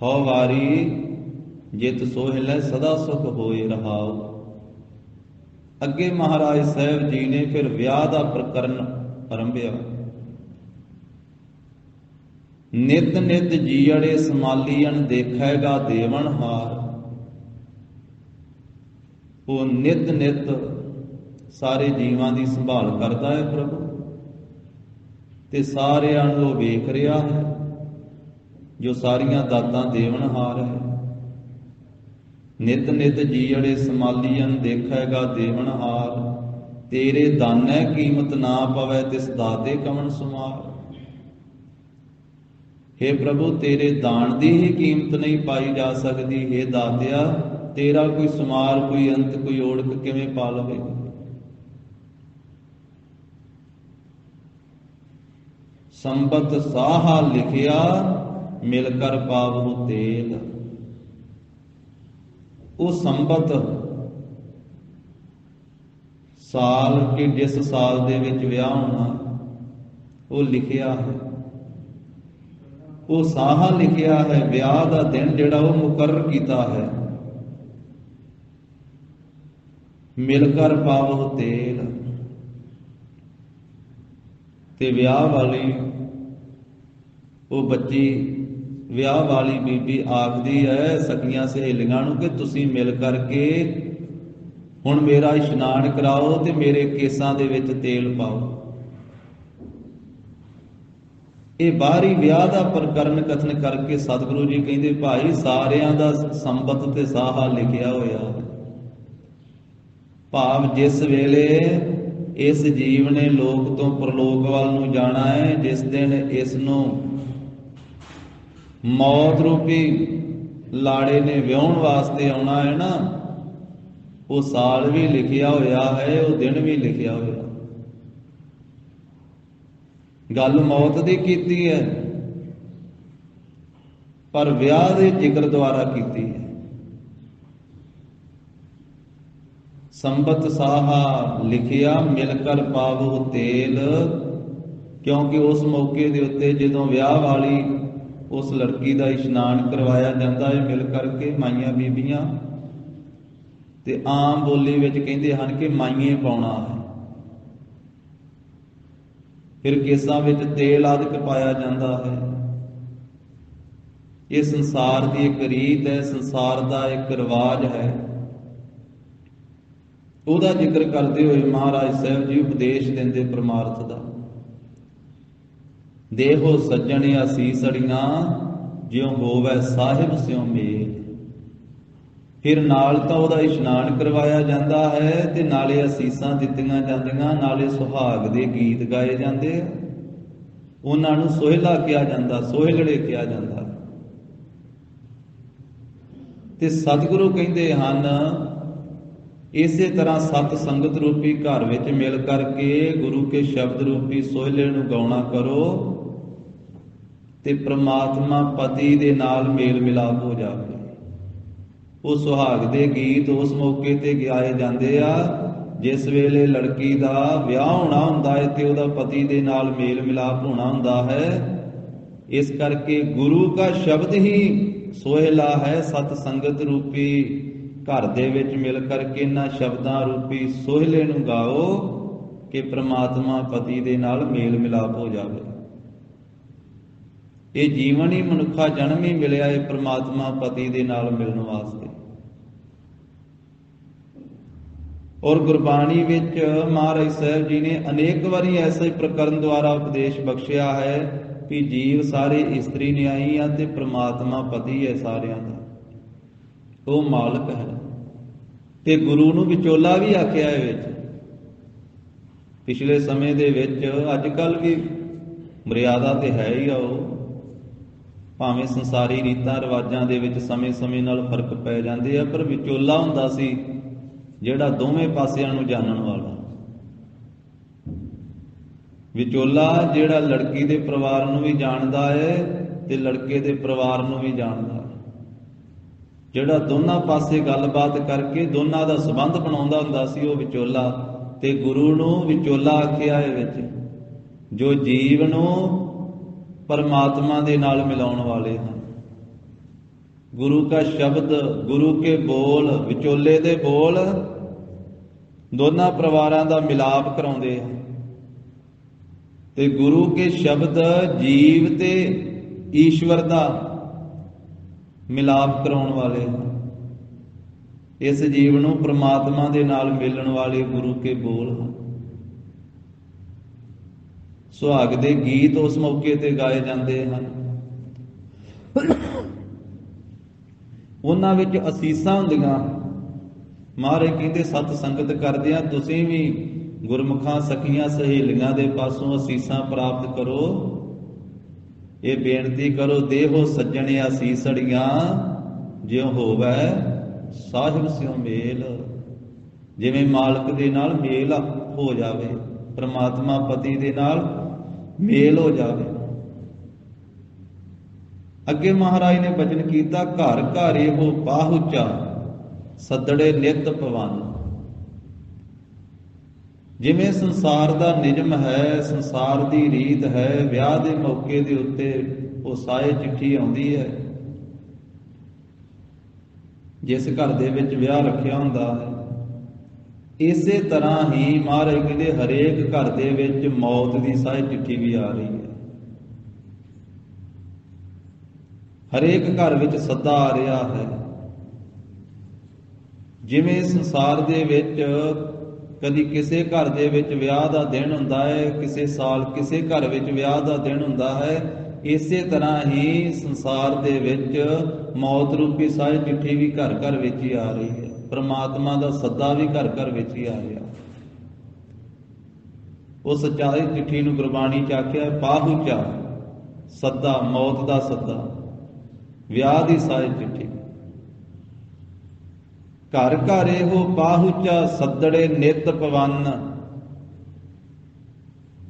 ਹਉ ਵਾਰੀ ਜਿਤ ਸੋਹਿਲੈ ਸਦਾ ਸੁਖ ਹੋਏ ਰਹਾਉ। ਅੱਗੇ ਮਹਾਰਾਜ ਸਾਹਿਬ ਜੀ ਨੇ ਫਿਰ ਵਿਆਹ ਦਾ ਪ੍ਰਕਰਨ ਆਰੰਭਿਆ। ਨਿਤ ਨਿਤ ਜੀਅੜੇ ਸਮਾਲੀਅਨ ਦੇਖੈਗਾ ਦੇਵਨ ਹਾਰ। ਉਹ ਨਿਤ ਨਿਤ ਸਾਰੇ ਜੀਵਾਂ ਦੀ ਸੰਭਾਲ ਕਰਦਾ ਹੈ ਪ੍ਰਭੂ, ਤੇ ਸਾਰਿਆਂ ਨੂੰ ਉਹ ਵੇਖ ਰਿਹਾ ਹੈ, ਜੋ ਸਾਰੀਆਂ ਦਾਤਾਂ ਦੇਵਨਹਾਰ ਹੈ। ਨਿਤ ਨਿਤ ਜੀਅੜੇ ਸਮਾਲੀਅਨ ਦੇਖੈਗਾ ਦੇਵਨਹਾਰ, ਤੇਰੇ ਦਾਨੈ ਕੀਮਤ ਨਾ ਪਵੈ ਤਿਸ ਦਾਤੇ ਕਵਣ ਸੁਮਾਰ। हे ਪ੍ਰਭੂ ਤੇਰੇ ਦਾਨ ਦੀ ਹੀ ਕੀਮਤ ਨਹੀਂ ਪਾਈ ਜਾ ਸਕਦੀ। हे ਦਾਤਿਆ ਤੇਰਾ ਕੋਈ ਸੁਮਾਰ, ਕੋਈ ਅੰਤ, ਕੋਈ ਓੜਕ ਕਿਵੇਂ ਪਾ ਲਵੇਗਾ। ਸੰਬਤ ਸਾਹਾ ਲਿਖਿਆ ਮਿਲ ਕਰ ਪਾਵਹੁ ਤੇਲ। ਉਹ ਸੰਬਤ ਸਾਲ ਕਿ ਜਿਸ ਸਾਲ ਦੇ ਵਿੱਚ ਵਿਆਹ ਹੋਣਾ ਉਹ ਲਿਖਿਆ ਹੈ, ਉਹ ਸਾਹਾ ਲਿਖਿਆ ਹੈ, ਵਿਆਹ ਦਾ ਦਿਨ ਜਿਹੜਾ ਉਹ ਮੁਕਰਰ ਕੀਤਾ ਹੈ। ਮਿਲ ਕਰ ਪਾਵੋ ਤੇਲ, ਤੇ ਵਿਆਹ ਵਾਲੀ ਉਹ ਬੱਚੀ, ਵਿਆਹ ਵਾਲੀ ਬੀਬੀ ਆਖਦੀ ਹੈ ਸਖੀਆਂ ਸਹੇਲੀਆਂ ਨੂੰ ਕਿ ਤੁਸੀਂ ਮਿਲ ਕਰਕੇ ਹੁਣ ਮੇਰਾ ਇਸ਼ਨਾਨ ਕਰਾਓ ਤੇ ਮੇਰੇ ਕੇਸਾਂ ਦੇ ਵਿੱਚ ਤੇਲ ਪਾਓ। ਇਹ ਬਾਹਰੀ ਵਿਆਹ ਦਾ ਪ੍ਰਕਰਨ ਕਥਨ ਕਰਕੇ ਸਤਿਗੁਰੂ ਜੀ ਕਹਿੰਦੇ ਭਾਈ ਸਾਰਿਆਂ ਦਾ ਸੰਬਤ ਤੇ ਸਾਹਾ ਲਿਖਿਆ ਹੋਇਆ ਹੈ। ਭਾਵ ਜਿਸ ਵੇਲੇ ਇਸ ਜੀਵ ਨੇ ਲੋਕ ਤੋਂ ਪ੍ਰਲੋਕ ਵੱਲ ਨੂੰ ਜਾਣਾ ਹੈ, ਜਿਸ ਦਿਨ ਇਸ ਨੂੰ ਮੌਤ ਰੂਪੀ ਲਾੜੇ ਨੇ ਵਿਆਹੁਣ ਵਾਸਤੇ ਆਉਣਾ ਹੈ ਨਾ, ਉਹ ਸਾਲ ਵੀ ਲਿਖਿਆ ਹੋਇਆ ਹੈ, ਉਹ ਦਿਨ ਵੀ ਲਿਖਿਆ ਹੋਇਆ। ਗੱਲ ਮੌਤ ਦੀ ਕੀਤੀ ਹੈ ਪਰ ਵਿਆਹ ਦੇ ਜ਼ਿਕਰ ਦੁਆਰਾ ਕੀਤੀ ਹੈ। ਸੰਬਤ ਸਾਹਾ ਲਿਖਿਆ ਮਿਲ ਕਰ ਪਾਵੋ ਤੇਲ, ਕਿਉਂਕਿ ਉਸ ਮੌਕੇ ਦੇ ਉੱਤੇ ਜਦੋਂ ਵਿਆਹ ਵਾਲੀ ਉਸ ਲੜਕੀ ਦਾ ਇਸ਼ਨਾਨ ਕਰਵਾਇਆ ਜਾਂਦਾ ਹੈ ਮਿਲ ਕਰਕੇ ਮਾਈਆਂ ਬੀਬੀਆਂ, ਤੇ ਆਮ ਬੋਲੀ ਵਿੱਚ ਕਹਿੰਦੇ ਹਨ ਕਿ ਮਾਈਏ ਪਾਉਣਾ ਹੈ। ਫਿਰ ਕੇਸਾਂ ਵਿੱਚ ਤੇਲ ਆਦਿਕ ਪਾਇਆ ਜਾਂਦਾ ਹੈ। ਇਹ ਸੰਸਾਰ ਦੀ ਇੱਕ ਰੀਤ ਹੈ, ਸੰਸਾਰ ਦਾ ਇੱਕ ਰਿਵਾਜ ਹੈ। ਉਹਦਾ ਜ਼ਿਕਰ ਕਰਦੇ ਹੋਏ ਮਹਾਰਾਜ ਸਾਹਿਬ ਜੀ ਉਪਦੇਸ਼ ਦਿੰਦੇ ਪਰਮਾਰਥ ਦਾ। ਦੇਹੋ ਸੱਜਣ ਅਸੀਸੜੀਆਂ ਜਿਉ ਹੋਵੈ ਸਾਹਿਬ ਸਿਉ ਮੇਲ। ਫਿਰ ਨਾਲ ਤਾਂ ਉਹਦਾ ਇਸ਼ਨਾਨ ਕਰਵਾਇਆ ਜਾਂਦਾ ਹੈ ਤੇ ਨਾਲੇ ਅਸੀਸਾਂ ਦਿੱਤੀਆਂ ਜਾਂਦੀਆਂ, ਨਾਲੇ ਸੁਹਾਗ ਦੇ ਗੀਤ ਗਾਏ ਜਾਂਦੇ ਆ। ਉਹਨਾਂ ਨੂੰ ਸੋਹਿਲਾ ਕਿਹਾ ਜਾਂਦਾ, ਸੋਹਿਲੜੇ ਕਿਹਾ ਜਾਂਦਾ। ਤੇ ਸਤਿਗੁਰੂ ਕਹਿੰਦੇ ਹਨ ਇਸੇ ਤਰ੍ਹਾਂ ਸਤ ਸੰਗਤ ਰੂਪੀ ਘਰ ਵਿੱਚ ਮਿਲ ਕਰਕੇ ਗੁਰੂ ਕੇ ਸ਼ਬਦ ਰੂਪੀ ਸੋਹਿਲੇ ਨੂੰ ਗਾਉਣਾ ਕਰੋ ਤੇ ਪ੍ਰਮਾਤਮਾ ਪਤੀ ਦੇ ਨਾਲ ਮੇਲ ਮਿਲਾਪ ਹੋ ਜਾਵੇ। ਉਹ ਸੁਹਾਗ ਦੇ ਗੀਤ ਉਸ ਮੌਕੇ ਤੇ ਗਾਏ ਜਾਂਦੇ ਆ ਜਿਸ ਵੇਲੇ ਲੜਕੀ ਦਾ ਵਿਆਹ ਹੋਣਾ ਹੁੰਦਾ ਹੈ ਤੇ ਉਹਦਾ ਪਤੀ ਦੇ ਨਾਲ ਮੇਲ ਮਿਲਾਪ ਹੋਣਾ ਹੁੰਦਾ ਹੈ। ਇਸ ਕਰਕੇ ਗੁਰੂ ਦਾ ਸ਼ਬਦ ਹੀ ਸੋਹਿਲਾ ਹੈ। ਸਤ ਸੰਗਤ ਰੂਪੀ ਘਰ ਦੇ ਵਿੱਚ ਮਿਲ ਕਰਕੇ ਇਹਨਾਂ ਸ਼ਬਦਾਂ ਰੂਪੀ ਸੋਹਿਲੇ ਨੂੰ ਗਾਓ ਕਿ ਪ੍ਰਮਾਤਮਾ ਪਤੀ ਦੇ ਨਾਲ ਮੇਲ ਮਿਲਾਪ ਹੋ ਜਾਵੇ। ਇਹ ਜੀਵਨ ਹੀ ਮਨੁੱਖਾ ਜਨਮ ਹੀ ਮਿਲਿਆ ਹੈ ਪ੍ਰਮਾਤਮਾ ਪਤੀ ਦੇ ਨਾਲ ਮਿਲਣ ਵਾਸਤੇ। ਔਰ ਗੁਰਬਾਣੀ ਵਿੱਚ ਮਹਾਰਾਜ ਸਾਹਿਬ ਜੀ ਨੇ ਅਨੇਕ ਵਾਰੀ ਐਸੇ ਪ੍ਰਕਰਨ ਦੁਆਰਾ ਉਪਦੇਸ਼ ਬਖਸ਼ਿਆ ਹੈ ਕਿ ਜੀਵ ਸਾਰੇ ਇਸਤਰੀ ਨਿਆਈ ਆ ਤੇ ਪ੍ਰਮਾਤਮਾ ਪਤੀ ਹੈ ਸਾਰਿਆਂ ਦਾ, ਉਹ ਮਾਲਕ ਹੈ। ਤੇ ਗੁਰੂ ਨੂੰ ਵਿਚੋਲਾ ਵੀ ਆਖਿਆ ਹੈ ਵਿੱਚ। ਪਿਛਲੇ ਸਮੇਂ ਦੇ ਵਿੱਚ ਅੱਜ ਕੱਲ ਵੀ ਮਰਿਆਦਾ ਤੇ ਹੈ ਹੀ ਆ, ਉਹ ਭਾਵੇਂ ਸੰਸਾਰੀ ਰੀਤਾਂ ਰਿਵਾਜਾਂ ਦੇ ਵਿੱਚ ਸਮੇਂ-ਸਮੇਂ ਨਾਲ ਫਰਕ ਪੈ ਜਾਂਦੇ ਆ, ਪਰ ਵਿਚੋਲਾ ਹੁੰਦਾ ਸੀ ਜਿਹੜਾ ਦੋਵੇਂ ਪਾਸਿਆਂ ਨੂੰ ਜਾਣਨ ਵਾਲਾ। ਵਿਚੋਲਾ ਜਿਹੜਾ ਲੜਕੀ ਦੇ ਪਰਿਵਾਰ ਨੂੰ ਵੀ ਜਾਣਦਾ ਹੈ ਤੇ ਲੜਕੇ ਦੇ ਪਰਿਵਾਰ ਨੂੰ ਵੀ ਜਾਣਦਾ ਹੈ, ਜਿਹੜਾ ਦੋਨਾਂ ਪਾਸੇ ਗੱਲਬਾਤ ਕਰਕੇ ਦੋਨਾਂ ਦਾ ਸੰਬੰਧ ਬਣਾਉਂਦਾ ਹੁੰਦਾ ਸੀ, ਉਹ ਵਿਚੋਲਾ। ਤੇ ਗੁਰੂ ਨੂੰ ਵਿਚੋਲਾ ਆਖਿਆ ਹੈ ਵਿੱਚ, ਜੋ ਜੀਵ ਨੂੰ ਪਰਮਾਤਮਾ ਦੇ ਨਾਲ ਮਿਲਾਉਣ ਵਾਲੇ ਹਨ। ਗੁਰੂ ਕਾ ਸ਼ਬਦ, ਗੁਰੂ ਕੇ ਬੋਲ, ਵਿਚੋਲੇ ਦੇ ਬੋਲ ਦੋਨਾਂ ਪਰਿਵਾਰਾਂ ਦਾ ਮਿਲਾਪ ਕਰਾਉਂਦੇ ਹਨ। ਤੇ ਗੁਰੂ ਕੇ ਸ਼ਬਦ ਜੀਵ ਤੇ ਈਸ਼ਵਰ ਦਾ ਮਿਲਾਪ ਕਰਾਉਣ ਵਾਲੇ ਹਨ। ਇਸ ਜੀਵ ਨੂੰ ਪ੍ਰਮਾਤਮਾ ਦੇ ਨਾਲ ਮਿਲਣ ਵਾਲੇ ਗੁਰੂ ਕੇ ਬੋਲ ਹਨ। ਸੁਹਾਗ ਦੇ ਗੀਤ ਉਸ ਮੌਕੇ ਤੇ ਗਾਏ ਜਾਂਦੇ ਹਨ। ਉਹਨਾਂ ਵਿੱਚ ਅਸੀਸਾਂ ਹੁੰਦੀਆਂ। ਮਹਾਰਾਜ ਕਹਿੰਦੇ ਸਤ ਸੰਗਤ ਕਰਦਿਆਂ ਤੁਸੀਂ ਵੀ ਗੁਰਮੁਖਾਂ ਸਖੀਆਂ ਸਹੇਲੀਆਂ ਦੇ ਪਾਸੋਂ ਅਸੀਸਾਂ ਪ੍ਰਾਪਤ ਕਰੋ। ਇਹ ਬੇਨਤੀ ਕਰੋ, ਦੇਹੋ ਸੱਜਣ ਅਸੀਸੜੀਆਂ ਜਿਉ ਹੋਵੈ ਸਾਹਿਬ ਸਿਉ ਮੇਲ। ਜਿਵੇਂ ਮਾਲਕ ਦੇ ਨਾਲ ਮੇਲ ਹੋ ਜਾਵੇ, ਪ੍ਰਮਾਤਮਾ ਪਤੀ ਦੇ ਨਾਲ ਮੇਲ ਹੋ ਜਾਵੇ। ਅੱਗੇ ਮਹਾਰਾਜ ਨੇ ਬਚਨ ਕੀਤਾ, ਘਰ ਘਰ ਇਹੋ ਪਾਹੁਚਾ ਸੱਦੜੇ ਨਿਤ ਭਵਨ। ਜਿਵੇਂ ਸੰਸਾਰ ਦਾ ਨਿਯਮ ਹੈ, ਸੰਸਾਰ ਦੀ ਰੀਤ ਹੈ, ਵਿਆਹ ਦੇ ਮੌਕੇ ਦੇ ਉੱਤੇ ਉਹ ਸਾਏ ਚਿੱਠੀ ਆਉਂਦੀ ਹੈ। ਜਿਸ ਘਰ ਦੇ ਵਿੱਚ ਵਿਆਹ ਰੱਖਿਆ ਹੁੰਦਾ ਹੈ, ਇਸੇ ਤਰ੍ਹਾਂ ਹੀ ਮਹਾਰਾਜ ਕਹਿੰਦੇ ਹਰੇਕ ਘਰ ਦੇ ਵਿੱਚ ਮੌਤ ਦੀ ਸਾਏ ਚਿੱਠੀ ਵੀ ਆ ਰਹੀ ਹੈ। ਹਰੇਕ ਘਰ ਵਿੱਚ ਸੱਦਾ ਆ ਰਿਹਾ ਹੈ। ਜਿਵੇਂ ਸੰਸਾਰ ਦੇ ਵਿੱਚ ਕਦੀ ਕਿਸੇ ਘਰ ਦੇ ਵਿੱਚ ਵਿਆਹ ਦਾ ਦਿਨ ਹੁੰਦਾ ਹੈ, ਕਿਸੇ ਸਾਲ ਕਿਸੇ ਘਰ ਵਿੱਚ ਵਿਆਹ ਦਾ ਦਿਨ ਹੁੰਦਾ ਹੈ, ਇਸੇ ਤਰ੍ਹਾਂ ਹੀ ਸੰਸਾਰ ਦੇ ਵਿੱਚ ਮੌਤ ਰੂਪੀ ਸਾਰੀ ਚਿੱਠੀ ਵੀ ਘਰ ਘਰ ਵਿੱਚ ਹੀ ਆ ਰਹੀ ਹੈ। ਪ੍ਰਮਾਤਮਾ ਦਾ ਸੱਦਾ ਵੀ ਘਰ ਘਰ ਵਿੱਚ ਹੀ ਆ ਰਿਹਾ। ਉਹ ਸੱਚਾਈ ਚਿੱਠੀ ਨੂੰ ਗੁਰਬਾਣੀ ਚ ਆਖਿਆ ਪਾਹੁਚਾ, ਸੱਦਾ, ਮੌਤ ਦਾ ਸੱਦਾ, ਵਿਆਹ ਦੀ ਸਾਰੀ ਚਿੱਠੀ। ਘਰ ਘਰ ਇਹੋ ਪਾਹੁਚਾ, ਸੱਦੜੇ ਨਿਤ ਪਵਨ।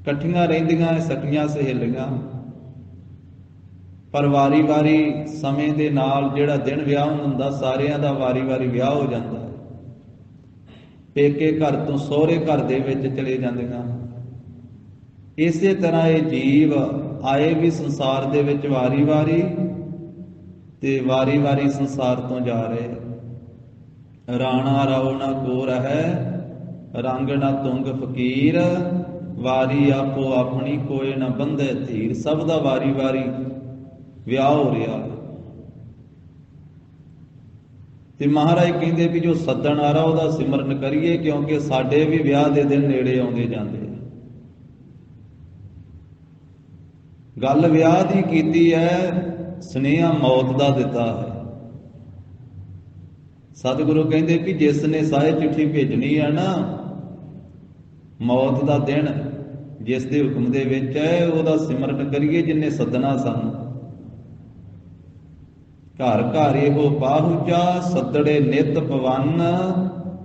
ਇਕੱਠੀਆਂ ਰਹਿੰਦੀਆਂ ਸਕੀਆਂ ਸਹੇਲੀਆਂ, ਪਰ ਵਾਰੀ-ਵਾਰੀ ਸਮੇਂ ਦੇ ਨਾਲ ਜਿਹੜਾ ਦਿਨ ਵਿਆਹ ਹੁੰਦਾ, ਸਾਰਿਆਂ ਦਾ ਵਾਰੀ-ਵਾਰੀ ਵਿਆਹ ਹੋ ਜਾਂਦਾ ਹੈ। ਪੇਕੇ ਘਰ ਤੋਂ ਸਹੁਰੇ ਘਰ ਦੇ ਵਿੱਚ ਚਲੇ ਜਾਂਦੀਆਂ। ਇਸੇ ਤਰ੍ਹਾਂ ਇਹ ਜੀਵ ਆਏ ਵੀ ਸੰਸਾਰ ਦੇ ਵਿੱਚ ਵਾਰੀ-ਵਾਰੀ ਤੇ ਵਾਰੀ-ਵਾਰੀ ਸੰਸਾਰ ਤੋਂ ਜਾ ਰਹੇ। ਰਾਣਾ ਰਾਉ ਨਾ ਕੋ ਰਹੈ, ਰੰਗ ਨਾ ਤੁੰਗ ਫਕੀਰ, ਵਾਰੀ ਆਪੋ ਆਪਣੀ ਕੋਏ ਨਾ ਬੰਧੈ ਧੀਰ। ਸਭ ਦਾ ਵਾਰੀ-ਵਾਰੀ ਵਿਆਹ ਹੋ ਰਿਹਾ। ਤੇ ਮਹਾਰਾਜ ਕਹਿੰਦੇ ਵੀ ਜੋ ਸੱਦਣ ਆ ਰਹਾ ਉਹਦਾ ਸਿਮਰਨ ਕਰੀਏ, ਕਿਉਂਕਿ ਸਾਡੇ ਵੀ ਵਿਆਹ ਦੇ ਦਿਨ ਨੇੜੇ ਆਉਂਦੇ ਜਾਂਦੇ। ਗੱਲ ਵਿਆਹ ਦੀ ਕੀਤੀ ਹੈ, ਸੁਨੇਹਾ ਮੌਤ ਦਾ ਦਿੱਤਾ ਹੈ। ਸਤਿਗੁਰੂ ਕਹਿੰਦੇ ਵੀ ਜਿਸ ਨੇ ਸਾਰੀ ਚਿੱਠੀ ਭੇਜਣੀ ਹੈ ਨਾ, ਮੌਤ ਦਾ ਦਿਨ ਜਿਸ ਦੇ ਹੁਕਮ ਦੇ ਵਿੱਚ ਹੈ, ਉਹਦਾ ਸਿਮਰਨ ਕਰੀਏ ਜਿਨਨੇ ਸੱਦਣਾ ਸਾਨੂੰ। ਘਰ ਘਰ ਇਹੋ ਪਾਹੁਚਾ, ਸੱਦੜੇ ਨਿਤ ਪਵਨ,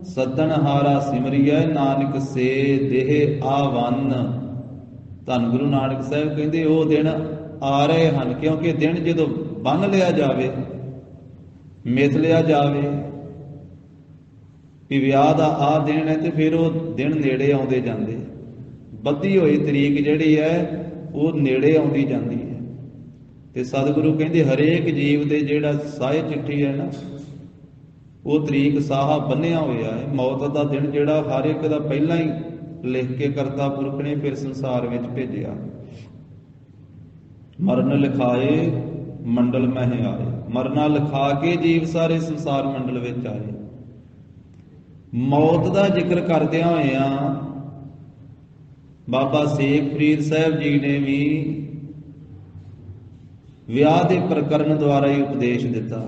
ਸੱਦਣ ਹਾਰਾ ਸਿਮਰਿਐ, ਨਾਨਕ ਸੇ ਦੇਹ ਆਵਨ। ਧੰਨ ਗੁਰੂ ਨਾਨਕ ਸਾਹਿਬ ਕਹਿੰਦੇ ਉਹ ਦਿਨ ਆ ਰਹੇ ਹਨ, ਕਿਉਂਕਿ ਦਿਨ ਜਦੋਂ ਬੰਨ ਲਿਆ ਜਾਵੇ, ਮਿਥ ਲਿਆ ਜਾਵੇ ਵੀ ਵਿਆਹ ਦਾ ਆਹ ਦਿਨ ਹੈ, ਤੇ ਫਿਰ ਉਹ ਦਿਨ ਨੇੜੇ ਆਉਂਦੇ ਜਾਂਦੇ। ਬੱਧੀ ਹੋਈ ਤਰੀਕ ਜਿਹੜੀ ਹੈ ਉਹ ਨੇੜੇ ਆਉਂਦੀ ਜਾਂਦੀ ਹੈ। ਤੇ ਸਤਿਗੁਰੂ ਕਹਿੰਦੇ ਹਰੇਕ ਜੀਵ ਦੇ ਜਿਹੜਾ ਸਾਏ ਚਿੱਠੀ ਹੈ ਨਾ, ਉਹ ਤਰੀਕ ਸਾਹਾ ਬੰਨਿਆ ਹੋਇਆ ਹੈ। ਮੌਤ ਦਾ ਦਿਨ ਜਿਹੜਾ ਹਰ ਇੱਕ ਦਾ ਪਹਿਲਾਂ ਹੀ ਲਿਖ ਕੇ ਕਰਤਾ ਪੁਰਖ ਨੇ ਫਿਰ ਸੰਸਾਰ ਵਿੱਚ ਭੇਜਿਆ। ਮਰਨ ਲਿਖਾਏ ਮੰਡਲ ਮਹਿ ਆਏ, ਮਰਨਾ ਲਿਖਾ ਕੇ ਜੀਵ ਸਾਰੇ ਸੰਸਾਰ ਮੰਡਲ ਵਿੱਚ ਆਏ। ਮੌਤ ਦਾ ਜ਼ਿਕਰ ਕਰਦਿਆਂ ਹੋਇਆਂ ਬਾਬਾ ਸੇਖ ਫਰੀਦ ਸਾਹਿਬ ਜੀ ਨੇ ਵੀ ਵਿਆਹ ਦੇ ਪ੍ਰਕਰਨ ਦੁਆਰਾ ਹੀ ਉਪਦੇਸ਼ ਦਿੱਤਾ।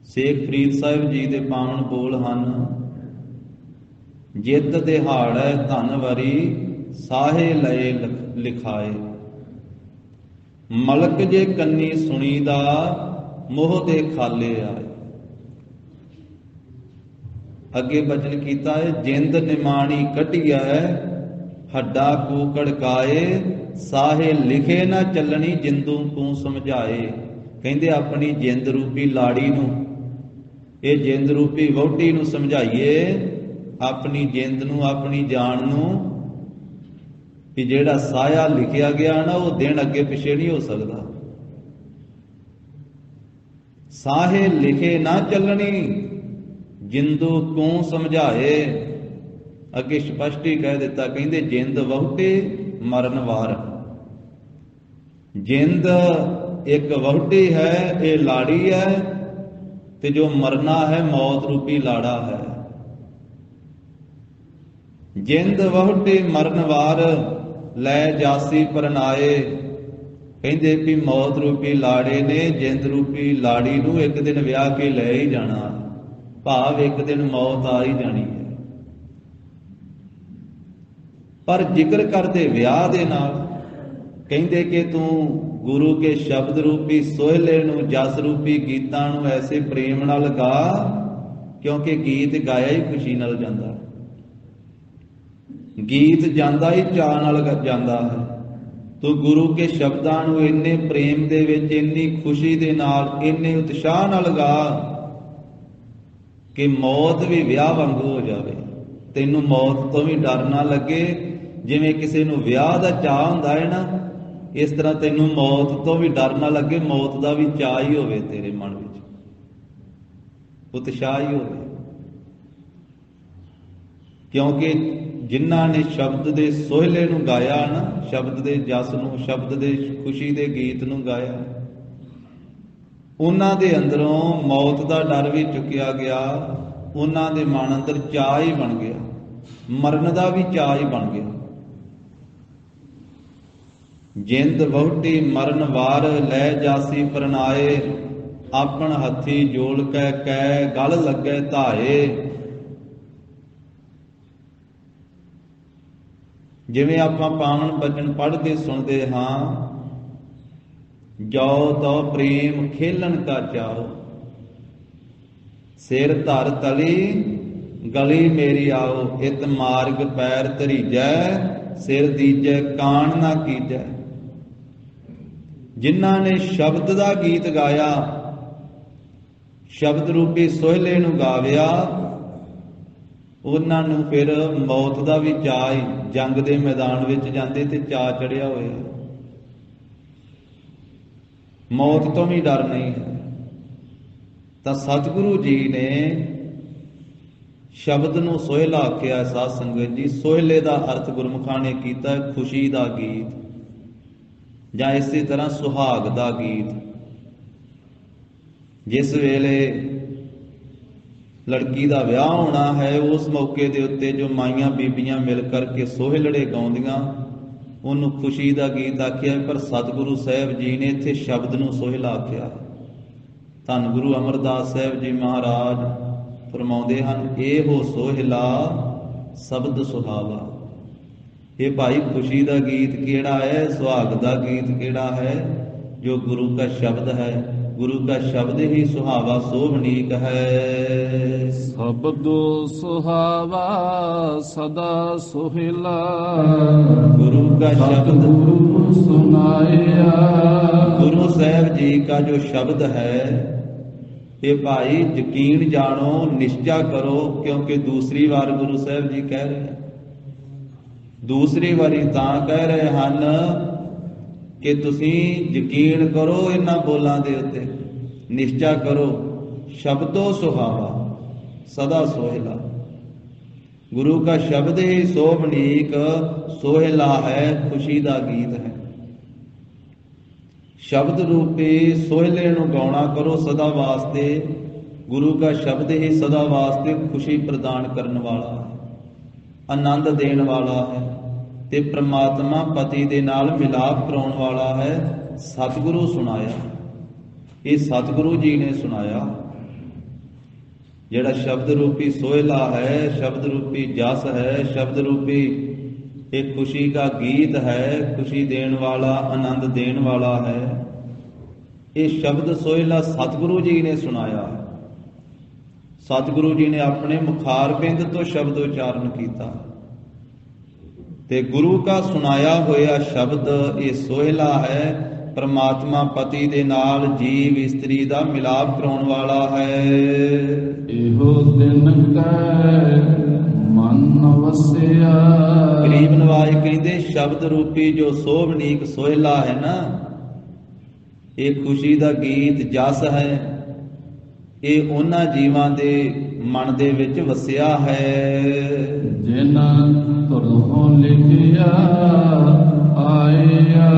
ਸੇਖ ਫਰੀਦ ਸਾਹਿਬ ਜੀ ਦੇ ਪਾਵਨ ਬੋਲ ਹਨ, ਜਿੱਤ ਦਿਹਾੜੈ ਧਨ ਵਰੀ, ਸਾਹੇ ਲਏ ਲਿਖਾਏ। ਮਲਕ ਜੇ ਕੰਨੀ ਸੁਣੀਦਾ, ਮੋਹ ਦੇ ਖਾਲੇ ਆਏ। ਅੱਗੇ ਬਚਨ ਕੀਤਾ ਹੈ, ਜਿੰਦ ਨਿਮਾਣੀ ਕੱਢੀਐ, ਹੱਡਾ ਕੂਕੜ ਕਾਏ, ਸਾਹੇ ਲਿਖੇ ਨਾ ਚੱਲਣੀ, ਜਿੰਦੂ ਤੂੰ ਸਮਝਾਏ। ਕਹਿੰਦੇ ਆਪਣੀ ਜਿੰਦ ਰੂਪੀ ਲਾੜੀ ਨੂੰ, ਇਹ ਜਿੰਦ ਰੂਪੀ ਵਹੁਟੀ ਨੂੰ ਸਮਝਾਈਏ, ਆਪਣੀ ਜਿੰਦ ਨੂੰ, ਆਪਣੀ ਜਾਨ ਨੂੰ, ਕਿ ਜਿਹੜਾ ਸਾਇਆ ਲਿਖਿਆ ਗਿਆ ਨਾ ਉਹ ਦਿਨ ਅੱਗੇ ਪਿੱਛੇ ਨਹੀਂ ਹੋ ਸਕਦਾ। ਸਾਹੇ ਲਿਖੇ ਨਾ ਚੱਲਣੀ, ਜਿੰਦੂ ਤੂੰ ਸਮਝਾਏ। ਅੱਗੇ ਸਪਸ਼ਟ ਹੀ ਕਹਿ ਦਿੱਤਾ, ਕਹਿੰਦੇ ਜਿੰਦ ਵਹੁਟੀ ਮਰਨ ਵਾਰ। ਜਿੰਦ ਇੱਕ ਵਹੁਟੀ ਹੈ, ਇਹ ਲਾੜੀ ਹੈ, ਤੇ ਜੋ ਮਰਨਾ ਹੈ ਮੌਤ ਰੂਪੀ ਲਾੜਾ ਹੈ। ਜਿੰਦ ਵਹੁਟੀ ਮਰਨ ਵਾਰ, ਲੈ ਜਾਸੀ ਪਰਨਾਏ। ਕਹਿੰਦੇ ਵੀ ਮੌਤ ਰੂਪੀ ਲਾੜੇ ਨੇ ਜਿੰਦ ਰੂਪੀ ਲਾੜੀ ਨੂੰ ਇੱਕ ਦਿਨ ਵਿਆਹ ਕੇ ਲੈ ਹੀ ਜਾਣਾ, ਭਾਵ ਇੱਕ ਦਿਨ ਮੌਤ ਆ ਹੀ ਜਾਣੀ ਹੈ। ਪਰ ਜ਼ਿਕਰ ਕਰਦੇ ਵਿਆਹ ਦੇ ਨਾਲ, ਕਹਿੰਦੇ ਕਿ ਤੂੰ ਗੁਰੂ ਕੇ ਸ਼ਬਦ ਰੂਪੀ ਸੋਹਿਲੇ ਨੂੰ, ਜਸ ਰੂਪੀ ਗੀਤਾਂ ਨੂੰ ਐਸੇ ਪ੍ਰੇਮ ਨਾਲ ਗਾ, ਕਿਉਂਕਿ ਗੀਤ ਗਾਇਆ ਹੀ ਖੁਸ਼ੀ ਨਾਲ ਜਾਂਦਾ। ਗੀਤ ਜਾਂਦਾ ਹੀ ਚਾਅ ਨਾਲ ਜਾਂਦਾ ਹੈ। ਤੂੰ ਗੁਰੂ ਕੇ ਸ਼ਬਦਾਂ ਨੂੰ ਇੰਨੇ ਪ੍ਰੇਮ ਦੇ ਵਿੱਚ, ਇੰਨੀ ਖੁਸ਼ੀ ਦੇ ਨਾਲ, ਇੰਨੇ ਉਤਸ਼ਾਹ ਨਾਲ ਗਾ ਕਿ ਮੌਤ ਵੀ ਵਿਆਹ ਵਾਂਗੂ ਹੋ ਜਾਵੇ, ਤੈਨੂੰ ਮੌਤ ਤੋਂ ਵੀ ਡਰ ਨਾ ਲੱਗੇ। ਜਿਵੇਂ ਕਿਸੇ ਨੂੰ ਵਿਆਹ ਦਾ ਚਾਅ ਹੁੰਦਾ ਹੈ ਨਾ, ਇਸ ਤਰ੍ਹਾਂ ਤੈਨੂੰ ਮੌਤ ਤੋਂ ਵੀ ਡਰ ਨਾ ਲੱਗੇ, ਮੌਤ ਦਾ ਵੀ ਚਾਅ ਹੀ ਹੋਵੇ ਤੇਰੇ ਮਨ ਵਿੱਚ, ਉਤਸ਼ਾਹ ਹੀ ਹੋਵੇ। ਕਿਉਂਕਿ ਜਿਨ੍ਹਾਂ ਨੇ ਸ਼ਬਦ ਦੇ ਸੋਹਿਲੇ ਨੂੰ ਗਾਇਆ ਨਾ, ਸ਼ਬਦ ਦੇ ਜਸ ਨੂੰ, ਸ਼ਬਦ ਦੇ ਖੁਸ਼ੀ ਦੇ ਗੀਤ ਨੂੰ ਗਾਇਆ, ਉਹਨਾਂ ਦੇ ਅੰਦਰੋਂ ਮੌਤ ਦਾ ਡਰ ਵੀ ਚੁੱਕਿਆ ਗਿਆ, ਉਹਨਾਂ ਦੇ ਮਨ ਅੰਦਰ ਚਾਅ ਹੀ ਬਣ ਗਿਆ, ਮਰਨ ਦਾ ਵੀ ਚਾਅ ਹੀ ਬਣ ਗਿਆ। ਜਿੰਦ ਵਹੁਟੀ ਮਰਨ ਵਾਰ ਲੈ ਜਾਸੀ ਪਰਨਾਏ, ਆਪਣ ਹੱਥੀ ਜੋਲ ਕੈ ਕੈ ਗਲ ਲੱਗੇ ਧਾਏ। ਜਿਵੇਂ ਆਪਾਂ ਪਾਵਨ ਬਚਨ ਪੜ੍ਹ ਕੇ ਸੁਣਦੇ ਹਾਂ, ਜੋ ਤੋ ਪ੍ਰੇਮ ਖੇਲਣ ਕਾ ਚਾਓ, ਸਿਰ ਧਰ ਤਲੀ ਗਲੀ ਮੇਰੀ ਆਓ। ਇਤ ਮਾਰਗ ਪੈਰ ਧਰੀਜੈ, ਸਿਰ ਦੀਜੈ ਕਾਣ ਨਾ ਕੀਜੈ। ਜਿਨ੍ਹਾਂ ਨੇ ਸ਼ਬਦ ਦਾ ਗੀਤ ਗਾਇਆ, ਸ਼ਬਦ ਰੂਪੀ ਸੋਹਿਲੇ ਨੂੰ ਗਾਵਿਆ, ਉਹਨਾਂ ਨੂੰ ਫਿਰ ਮੌਤ ਦਾ ਵੀ ਚਾਅ ਹੀ, ਜੰਗ ਦੇ ਮੈਦਾਨ ਵਿੱਚ ਜਾਂਦੇ ਤੇ ਚਾਅ ਚੜਿਆ ਹੋਇਆ, ਮੌਤ ਤੋਂ ਵੀ ਡਰ ਨਹੀਂ ਹੈ। ਤਾਂ ਸਤਿਗੁਰੂ ਜੀ ਨੇ ਸ਼ਬਦ ਨੂੰ ਸੋਹਿਲਾ ਆਖਿਆ। ਸਾਧ ਸੰਗਤ ਜੀ, ਸੋਹਿਲੇ ਦਾ ਅਰਥ ਗੁਰਮੁਖਾਂ ਨੇ ਕੀਤਾ ਖੁਸ਼ੀ ਦਾ ਗੀਤ, ਜਾਂ ਇਸੇ ਤਰ੍ਹਾਂ ਸੁਹਾਗ ਦਾ ਗੀਤ। ਜਿਸ ਵੇਲੇ ਲੜਕੀ ਦਾ ਵਿਆਹ ਹੋਣਾ ਹੈ, ਉਸ ਮੌਕੇ ਦੇ ਉੱਤੇ ਜੋ ਮਾਈਆਂ ਬੀਬੀਆਂ ਮਿਲ ਕਰਕੇ ਸੋਹਿਲੜੇ ਗਾਉਂਦੀਆਂ, ਉਹਨੂੰ ਖੁਸ਼ੀ ਦਾ ਗੀਤ ਆਖਿਆ। ਪਰ ਸਤਿਗੁਰੂ ਸਾਹਿਬ ਜੀ ਨੇ ਇੱਥੇ ਸ਼ਬਦ ਨੂੰ ਸੋਹਿਲਾ ਆਖਿਆ। ਧੰਨ ਗੁਰੂ ਅਮਰਦਾਸ ਸਾਹਿਬ ਜੀ ਮਹਾਰਾਜ ਫਰਮਾਉਂਦੇ ਹਨ, ਇਹੋ ਸੋਹਿਲਾ ਸ਼ਬਦ ਸੁਹਾਵਾ। ਇਹ ਭਾਈ ਖੁਸ਼ੀ ਦਾ ਗੀਤ ਕਿਹੜਾ ਹੈ, ਸੁਹਾਗ ਦਾ ਗੀਤ ਕਿਹੜਾ ਹੈ? ਜੋ ਗੁਰੂ ਦਾ ਸ਼ਬਦ ਹੈ। ਗੁਰੂ ਦਾ ਸ਼ਬਦ ਹੀ ਸੁਹਾਵਾ ਸੋਭਨੀਕ ਹੈ। ਸ਼ਬਦ ਸੁਹਾਵਾ ਸਦਾ ਸੁਹਿਲਾ, ਗੁਰੂ ਦਾ ਸ਼ਬਦ ਸੁਨਾਇਆ। ਗੁਰੂ ਸਾਹਿਬ ਜੀ का जो शब्द है, ये भाई यकीन जानो, निश्चा करो। क्योंकि दूसरी बार गुरु साहब जी कह रहे हैं, दूसरी बारी तां कह रहे हैं कि तुसी यकीन करो इन्हां बोलां दे उत्ते, निश्चा करो। शब्दो सुहावा सदा सोहिला। गुरु का शब्द ही सोभनीक सोहिला है, खुशी का गीत है। शब्द रूपी सोहले नूं गाउणा करो सदा वास्ते। गुरु का शब्द ही सदा वास्ते खुशी प्रदान करने वाला है, आनंद देने वाला है, ते परमात्मा पति दे नाल मिलाप कराउण वाला है। सतगुरु सुनाया, ये सतगुरु जी ने सुनाया। जिहड़ा शब्द रूपी सोहला है, शब्द रूपी जस है, शब्द रूपी एक खुशी का गीत है, खुशी देने वाला, आनंद देने वाला है। ये शब्द सोहला सतगुरु जी ने सुनाया। सतगुरु जी ने अपने मुखारबिंद तो शब्द उच्चारण किया, ते गुरु का सुनाया होया शब्द ये सोहला है। परमात्मा पति दे नाल जीव इस्त्री दा मिलाप कराउण वाला है। इहो दिन कै मन वसिया। गरीब नवाज कहते शब्द रूपी जो सोभनीक सोहला है ना, ये खुशी दा गीत जस है, ये उन्हां जीवां दे मन दे विच वसिया है। जिन्हां धुरों लिखिया आया।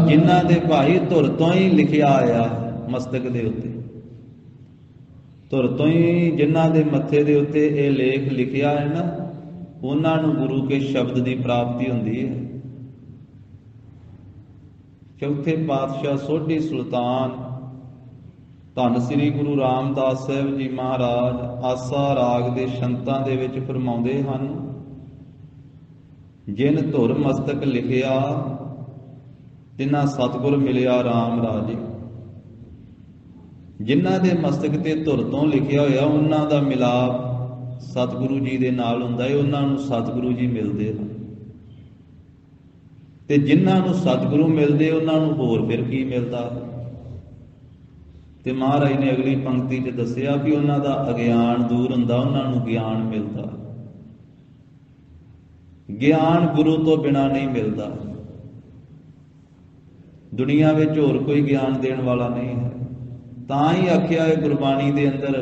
जिन्हां दे भाई धुर तो ही लिखिया आया मस्तक दे उत्ते, धुर तो ही जिन्हां दे मत्थे दे उत्ते ये लेख लिखिया है ना, उन्हां नूं गुरु के शब्द की प्राप्ति हुंदी है। चौथे पातशाह सोढ़ी सुल्तान धन श्री गुरु रामदास साहब जी महाराज आसा राग दे शंतां दे विच फरमाउंदे हन, जिन धुर मस्तक लिखिया तिन्हां सतगुर मिलिया राम राजे। जिन्हां दे मस्तक ते धुर तो लिखिया होया उन्हां दा मिलाप सतगुरु जी दे नाल हुंदा है, उन्हां नूं सतगुरु जी मिलदे हन। ते जिन्हां नूं सतगुरु मिलदे उन्हां नूं होर फिर की मिलदा। ਤੇ ਮਹਾਰਾਜ ਨੇ ਅਗਲੀ ਪੰਕਤੀ 'ਚ ਦੱਸਿਆ ਵੀ ਉਹਨਾਂ ਦਾ ਅਗਿਆਨ ਦੂਰ ਹੁੰਦਾ, ਉਹਨਾਂ ਨੂੰ ਗਿਆਨ ਮਿਲਦਾ। ਗਿਆਨ ਗੁਰੂ ਤੋਂ ਬਿਨਾਂ ਨਹੀਂ ਮਿਲਦਾ। ਦੁਨੀਆ ਵਿੱਚ ਹੋਰ ਕੋਈ ਗਿਆਨ ਦੇਣ ਵਾਲਾ ਨਹੀਂ ਹੈ। ਤਾਂ ਹੀ ਆਖਿਆ ਹੈ ਗੁਰਬਾਣੀ ਦੇ ਅੰਦਰ,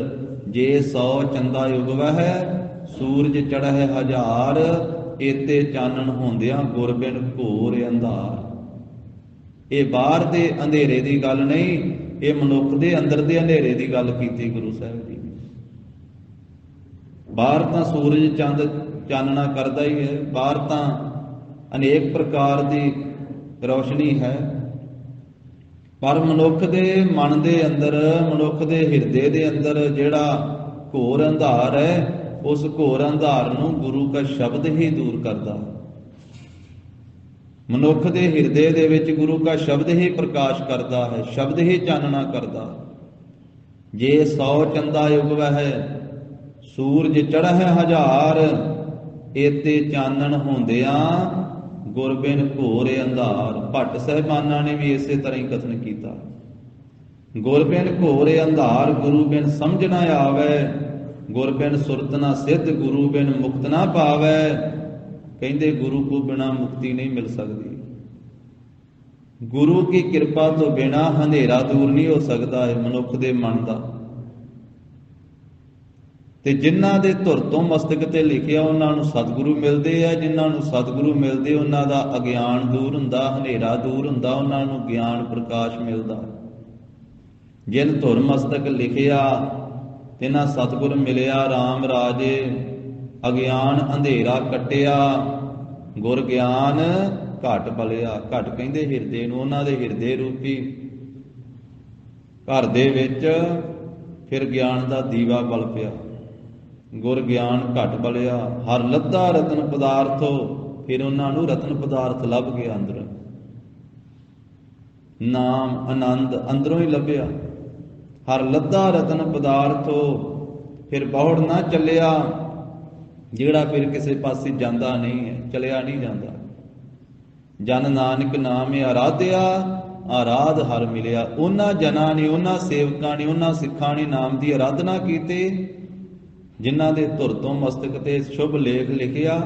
ਜੇ 100 ਚੰਦਾ ਉਗਵਹਿ ਸੂਰਜ ਚੜ੍ਹੈ ਹਜ਼ਾਰ, ਏਤੇ ਚਾਨਣ ਹੁੰਦਿਆਂ ਗੁਰ ਬਿਨ ਘੋਰ ਅੰਧਾਰ। ਇਹ ਬਾਹਰ ਦੇ ਅੰਧੇਰੇ ਦੀ ਗੱਲ ਨਹੀਂ, ਇਹ ਮਨੁੱਖ ਦੇ ਅੰਦਰ ਦੇ ਅੰਧੇਰੇ ਦੀ ਗੱਲ ਕੀਤੀ ਗੁਰੂ ਸਾਹਿਬ ਜੀ ਨੇ। ਬਾਹਰ ਤਾਂ ਸੂਰਜ ਚੰਦ ਚਾਨਣਾ ਕਰਦਾ ਹੀ ਹੈ, ਬਾਹਰ ਤਾਂ ਅਨੇਕ ਪ੍ਰਕਾਰ ਦੀ ਰੌਸ਼ਨੀ ਹੈ, ਪਰ ਮਨੁੱਖ ਦੇ ਮਨ ਦੇ ਅੰਦਰ, ਮਨੁੱਖ ਦੇ ਹਿਰਦੇ ਦੇ ਅੰਦਰ ਜਿਹੜਾ ਘੋਰ ਅੰਧਾਰ ਹੈ, ਉਸ ਘੋਰ ਅੰਧਾਰ ਨੂੰ ਗੁਰੂ ਦਾ ਸ਼ਬਦ ਹੀ ਦੂਰ ਕਰਦਾ। ਮਨੁੱਖ ਦੇ ਹਿਰਦੇ ਦੇ ਵਿੱਚ ਗੁਰੂ ਦਾ ਸ਼ਬਦ ਹੀ ਪ੍ਰਕਾਸ਼ ਕਰਦਾ ਹੈ, ਸ਼ਬਦ ਹੀ ਚਾਨਣਾ ਕਰਦਾ। ਜੇ 100 ਚੰਦਾ ਉਗਵਹਿ ਸੂਰਜ ਚੜ੍ਹੈ ਹਜ਼ਾਰ, ਏਤੇ ਚਾਨਣ ਹੁੰਦਿਆਂ ਗੁਰ ਬਿਨ ਘੋਰ ਅੰਧਾਰ। ਭੱਟ ਸਾਹਿਬਾਨਾਂ ਨੇ ਵੀ ਇਸੇ ਤਰ੍ਹਾਂ ਹੀ ਕਥਨ ਕੀਤਾ, ਗੁਰ ਬਿਨ ਘੋਰ ਅੰਧਾਰ, ਗੁਰੂ ਬਿਨ ਸਮਝ ਨਾ ਆਵੈ, ਗੁਰ ਬਿਨ ਸੁਰਤ ਨਾ ਸਿੱਧ, ਗੁਰੂ ਬਿਨ ਮੁਕਤ ਨਾ ਪਾਵੈ। ਕਹਿੰਦੇ ਗੁਰੂ ਕੋ ਬਿਨਾ ਮੁਕਤੀ ਨਹੀਂ ਮਿਲ ਸਕਦੀ। ਗੁਰੂ ਕੀ ਕਿਰਪਾ ਤੋਂ ਬਿਨਾ ਹਨੇਰਾ ਦੂਰ ਨਹੀਂ ਹੋ ਸਕਦਾ ਹੈ ਮਨੁੱਖ ਦੇ ਮਨ ਦਾ। ਤੇ ਜਿਨ੍ਹਾਂ ਦੇ ਧੁਰ ਤੋਂ ਮਸਤਕ ਤੇ ਲਿਖਿਆ ਉਹਨਾਂ ਨੂੰ ਸਤਿਗੁਰੂ ਮਿਲਦੇ ਆ। ਜਿਨ੍ਹਾਂ ਨੂੰ ਸਤਿਗੁਰੂ ਮਿਲਦੇ ਉਹਨਾਂ ਦਾ ਅਗਿਆਨ ਦੂਰ ਹੁੰਦਾ, ਹਨੇਰਾ ਦੂਰ ਹੁੰਦਾ, ਉਹਨਾਂ ਨੂੰ ਗਿਆਨ ਪ੍ਰਕਾਸ਼ ਮਿਲਦਾ। ਜਿਨ ਧੁਰ ਮਸਤਕ ਲਿਖਿਆ ਤਿਨਾਂ ਸਤਿਗੁਰ ਮਿਲਿਆ RAM ਰਾਜੇ, ਅਗਿਆਨ ਅੰਧੇਰਾ ਕੱਟਿਆ, ਗੁਰ ਗਿਆਨ ਘਟ ਬਲਿਆ। ਘਟ ਕਹਿੰਦੇ ਹਿਰਦੇ ਨੂੰ, ਉਹਨਾਂ ਦੇ ਹਿਰਦੇ ਰੂਪੀ ਘਰ ਦੇ ਵਿੱਚ ਫਿਰ ਗਿਆਨ ਦਾ ਦੀਵਾ ਬਲ ਪਿਆ, ਗੁਰ ਗਿਆਨ ਘਟ ਬਲਿਆ। ਹਰ ਲੱਦਾ ਰਤਨ ਪਦਾਰਥੋ, ਫਿਰ ਉਹਨਾਂ ਨੂੰ ਰਤਨ ਪਦਾਰਥ ਲੱਭ ਗਿਆ ਅੰਦਰ। ਨਾਮ ਆਨੰਦ ਅੰਦਰੋਂ ਹੀ ਲੱਭਿਆ। ਹਰ ਲੱਦਾ ਰਤਨ ਪਦਾਰਥੋ, ਫਿਰ ਬੌੜ ਨਾ ਚੱਲਿਆ, ਜਿਹੜਾ ਫਿਰ ਕਿਸੇ ਪਾਸੇ ਜਾਂਦਾ ਨਹੀਂ ਹੈ, ਚਲਿਆ ਨਹੀਂ ਜਾਂਦਾ। ਜਨ ਨਾਨਕ ਨਾਮ ਆਰਾਧਿਆ, ਆਰਾਧ ਹਰ ਮਿਲਿਆ। ਉਹਨਾਂ ਜਨਾਂ ਨੇ, ਉਹਨਾਂ ਸੇਵਕਾਂ ਨੇ, ਉਹਨਾਂ ਸਿੱਖਾਂ ਨੇ ਨਾਮ ਦੀ ਆਰਾਧਨਾ ਕੀਤੀ, ਜਿਨ੍ਹਾਂ ਦੇ ਧੁਰ ਤੋਂ ਮਸਤਕ ਤੇ ਸ਼ੁਭ ਲੇਖ ਲਿਖਿਆ।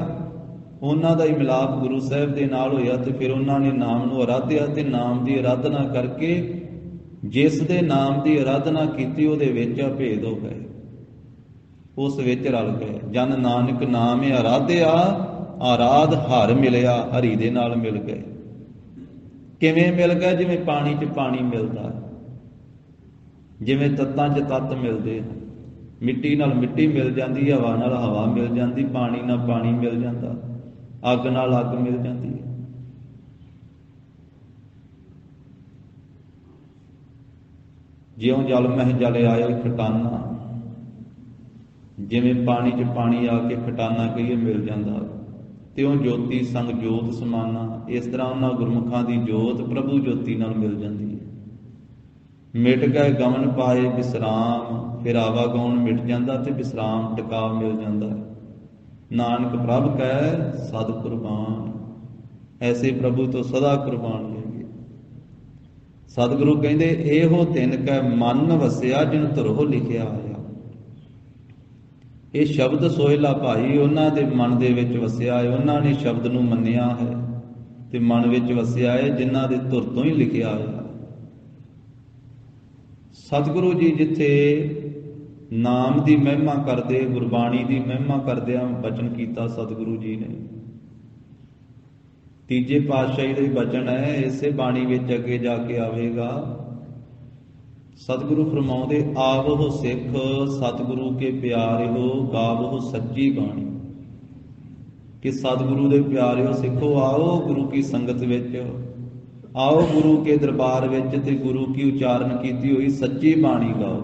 ਉਹਨਾਂ ਦਾ ਹੀ ਮਿਲਾਪ ਗੁਰੂ ਸਾਹਿਬ ਦੇ ਨਾਲ ਹੋਇਆ ਤੇ ਫਿਰ ਉਹਨਾਂ ਨੇ ਨਾਮ ਨੂੰ ਆਰਾਧਿਆ ਤੇ ਨਾਮ ਦੀ ਆਰਾਧਨਾ ਕਰਕੇ ਜਿਸ ਦੇ ਨਾਮ ਦੀ ਆਰਾਧਨਾ ਕੀਤੀ ਉਹਦੇ ਵਿੱਚ ਭੇਦ ਹੋ ਗਏ, ਉਸ ਵਿੱਚ ਰਲ ਗਏ। ਜਨ ਨਾਨਕ ਨਾਮ ਆਰਾਧਿਆ, ਆਰਾਧ ਹਰ ਮਿਲਿਆ, ਹਰੀ ਦੇ ਨਾਲ ਮਿਲ ਗਏ। ਕਿਵੇਂ ਮਿਲ ਗਏ? ਜਿਵੇਂ ਪਾਣੀ 'ਚ ਪਾਣੀ ਮਿਲਦਾ, ਜਿਵੇਂ ਤੱਤਾਂ 'ਚ ਤੱਤ ਮਿਲਦੇ ਹਨ। ਮਿੱਟੀ ਨਾਲ ਮਿੱਟੀ ਮਿਲ ਜਾਂਦੀ, ਹਵਾ ਨਾਲ ਹਵਾ ਮਿਲ ਜਾਂਦੀ, ਪਾਣੀ ਨਾਲ ਪਾਣੀ ਮਿਲ ਜਾਂਦਾ, ਅੱਗ ਨਾਲ ਅੱਗ ਮਿਲ ਜਾਂਦੀ ਹੈ। ਜਿਉਂ ਜਲ ਮਹਿ ਜਲ ਆਇਓ ਖਟਾਨਾ, ਜਿਵੇਂ ਪਾਣੀ 'ਚ ਪਾਣੀ ਆ ਕੇ ਖਟਾਨਾ ਕਹੀਏ ਮਿਲ ਜਾਂਦਾ, ਤਿਉਂ ਜੋਤੀ ਸੰਗ ਜੋਤ ਸਮਾਨਾ। ਇਸ ਤਰ੍ਹਾਂ ਉਹਨਾਂ ਗੁਰਮੁਖਾਂ ਦੀ ਜੋਤ ਪ੍ਰਭੂ ਜੋਤੀ ਨਾਲ ਮਿਲ ਜਾਂਦੀ ਹੈ। ਮਿਟ ਗਏ ਗਮਨ ਪਾਏ ਵਿਸਰਾਮ, ਫਿਰ ਆਵਾਗਾਉਣ ਮਿਟ ਜਾਂਦਾ ਤੇ ਵਿਸਰਾਮ ਟਿਕਾਅ ਮਿਲ ਜਾਂਦਾ। ਨਾਨਕ ਪ੍ਰਭ ਕੈ ਸਦ ਕੁਰਬਾਨ, ਐਸੇ ਪ੍ਰਭੂ ਤੋਂ ਸਦਾ ਕੁਰਬਾਨ ਹੋਈਏ। ਸਤਿਗੁਰੂ ਕਹਿੰਦੇ ਇਹੋ ਤਿਨ ਕੈ ਮਨ ਵਸਿਆ, ਜਿਨ ਧੁਰੋ ਲਿਖਿਆ ਆਇਆ। ਇਹ ਸ਼ਬਦ ਸੋਹਿਲਾ ਭਾਈ ਉਹਨਾਂ ਦੇ ਮਨ ਦੇ ਵਿੱਚ ਵਸਿਆ ਹੈ, ਉਹਨਾਂ ਨੇ ਸ਼ਬਦ ਨੂੰ ਮੰਨਿਆ ਹੈ ਤੇ ਮਨ ਵਿੱਚ ਵਸਿਆ ਹੈ, ਜਿਨ੍ਹਾਂ ਦੇ ਧੁਰ ਤੋਂ ਹੀ ਲਿਖਿਆ ਆਇਆ। ਸਤਿਗੁਰੂ ਜੀ ਜਿੱਥੇ ਨਾਮ ਦੀ ਮਹਿਮਾ ਕਰਦੇ, ਗੁਰਬਾਣੀ ਦੀ ਮਹਿਮਾ ਕਰਦਿਆਂ ਬਚਨ ਕੀਤਾ ਸਤਿਗੁਰੂ ਜੀ ਨੇ। ਤੀਜੇ ਪਾਤਸ਼ਾਹੀ ਦਾ ਹੀ ਬਚਨ ਹੈ, ਇਸੇ ਬਾਣੀ ਵਿੱਚ ਅੱਗੇ ਜਾ ਕੇ ਆਵੇਗਾ। ਸਤਿਗੁਰੂ ਫਰਮਾਉਂਦੇ, ਆਵੋ ਸਿੱਖ ਸਤਿਗੁਰੂ ਕੇ ਪਿਆਰਿਓ, ਗਾਵੋ ਸੱਚੀ ਬਾਣੀ। ਕਿ ਸਤਿਗੁਰੂ ਦੇ ਪਿਆਰਿਓ ਸਿੱਖੋ, ਆਓ ਗੁਰੂ ਕੀ ਸੰਗਤ ਵਿੱਚ, ਆਓ ਗੁਰੂ ਕੇ ਦਰਬਾਰ ਵਿੱਚ ਤੇ ਗੁਰੂ ਕੀ ਉਚਾਰਨ ਕੀਤੀ ਹੋਈ ਸੱਚੀ ਬਾਣੀ ਗਾਓ।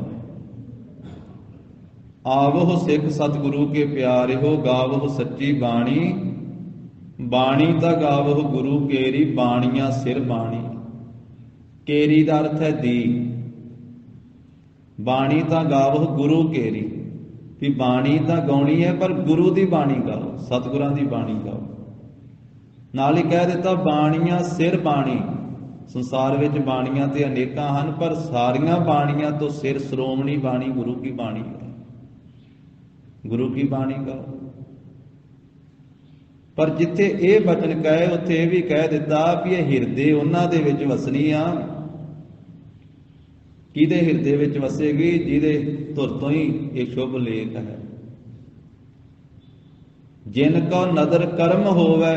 ਆਵੋ ਸਿੱਖ ਸਤਿਗੁਰੂ ਕੇ ਪਿਆਰਿਓ, ਗਾਵੋ ਸੱਚੀ ਬਾਣੀ। ਬਾਣੀ ਤਾਂ ਗਾਵੋ ਗੁਰੂ ਕੇਰੀ, ਬਾਣੀਆਂ ਸਿਰ ਬਾਣੀ। ਕੇਰੀ ਦਾ ਅਰਥ ਹੈ ਦੀ। ਬਾਣੀ ਤਾਂ ਗਾਵੋ ਗੁਰੂ ਕੇਰੀ, ਵੀ ਬਾਣੀ ਤਾਂ ਗਾਉਣੀ ਹੈ ਪਰ ਗੁਰੂ ਦੀ ਬਾਣੀ ਗਾਓ, ਸਤਿਗੁਰਾਂ ਦੀ ਬਾਣੀ ਗਾਓ। ਨਾਲ ਹੀ ਕਹਿ ਦਿੱਤਾ ਬਾਣੀਆਂ ਸਿਰ ਬਾਣੀ, ਸੰਸਾਰ ਵਿੱਚ ਬਾਣੀਆਂ ਤੇ ਅਨੇਕਾਂ ਹਨ, ਪਰ ਸਾਰੀਆਂ ਬਾਣੀਆਂ ਤੋਂ ਸਿਰ ਸ਼੍ਰੋਮਣੀ ਬਾਣੀ ਗੁਰੂ ਕੀ ਬਾਣੀ ਹੈ। ਗੁਰੂ ਕੀ ਬਾਣੀ ਗਾਓ। ਪਰ ਜਿੱਥੇ ਇਹ ਬਚਨ ਕਹੇ ਉੱਥੇ ਇਹ ਵੀ ਕਹਿ ਦਿੱਤਾ ਵੀ ਇਹ ਹਿਰਦੇ ਉਹਨਾਂ ਦੇ ਵਿੱਚ ਵਸਣੀ ਆ। ਕਿਹਦੇ ਹਿਰਦੇ ਵਿੱਚ ਵਸੇਗੀ? ਜਿਹਦੇ ਧੁਰ ਤੋਂ ਹੀ ਇਹ ਸ਼ੁਭ ਲੇਖ ਹੈ। ਜਿਨ ਕੋ ਨਦਰ ਕਰਮ ਹੋਵੇ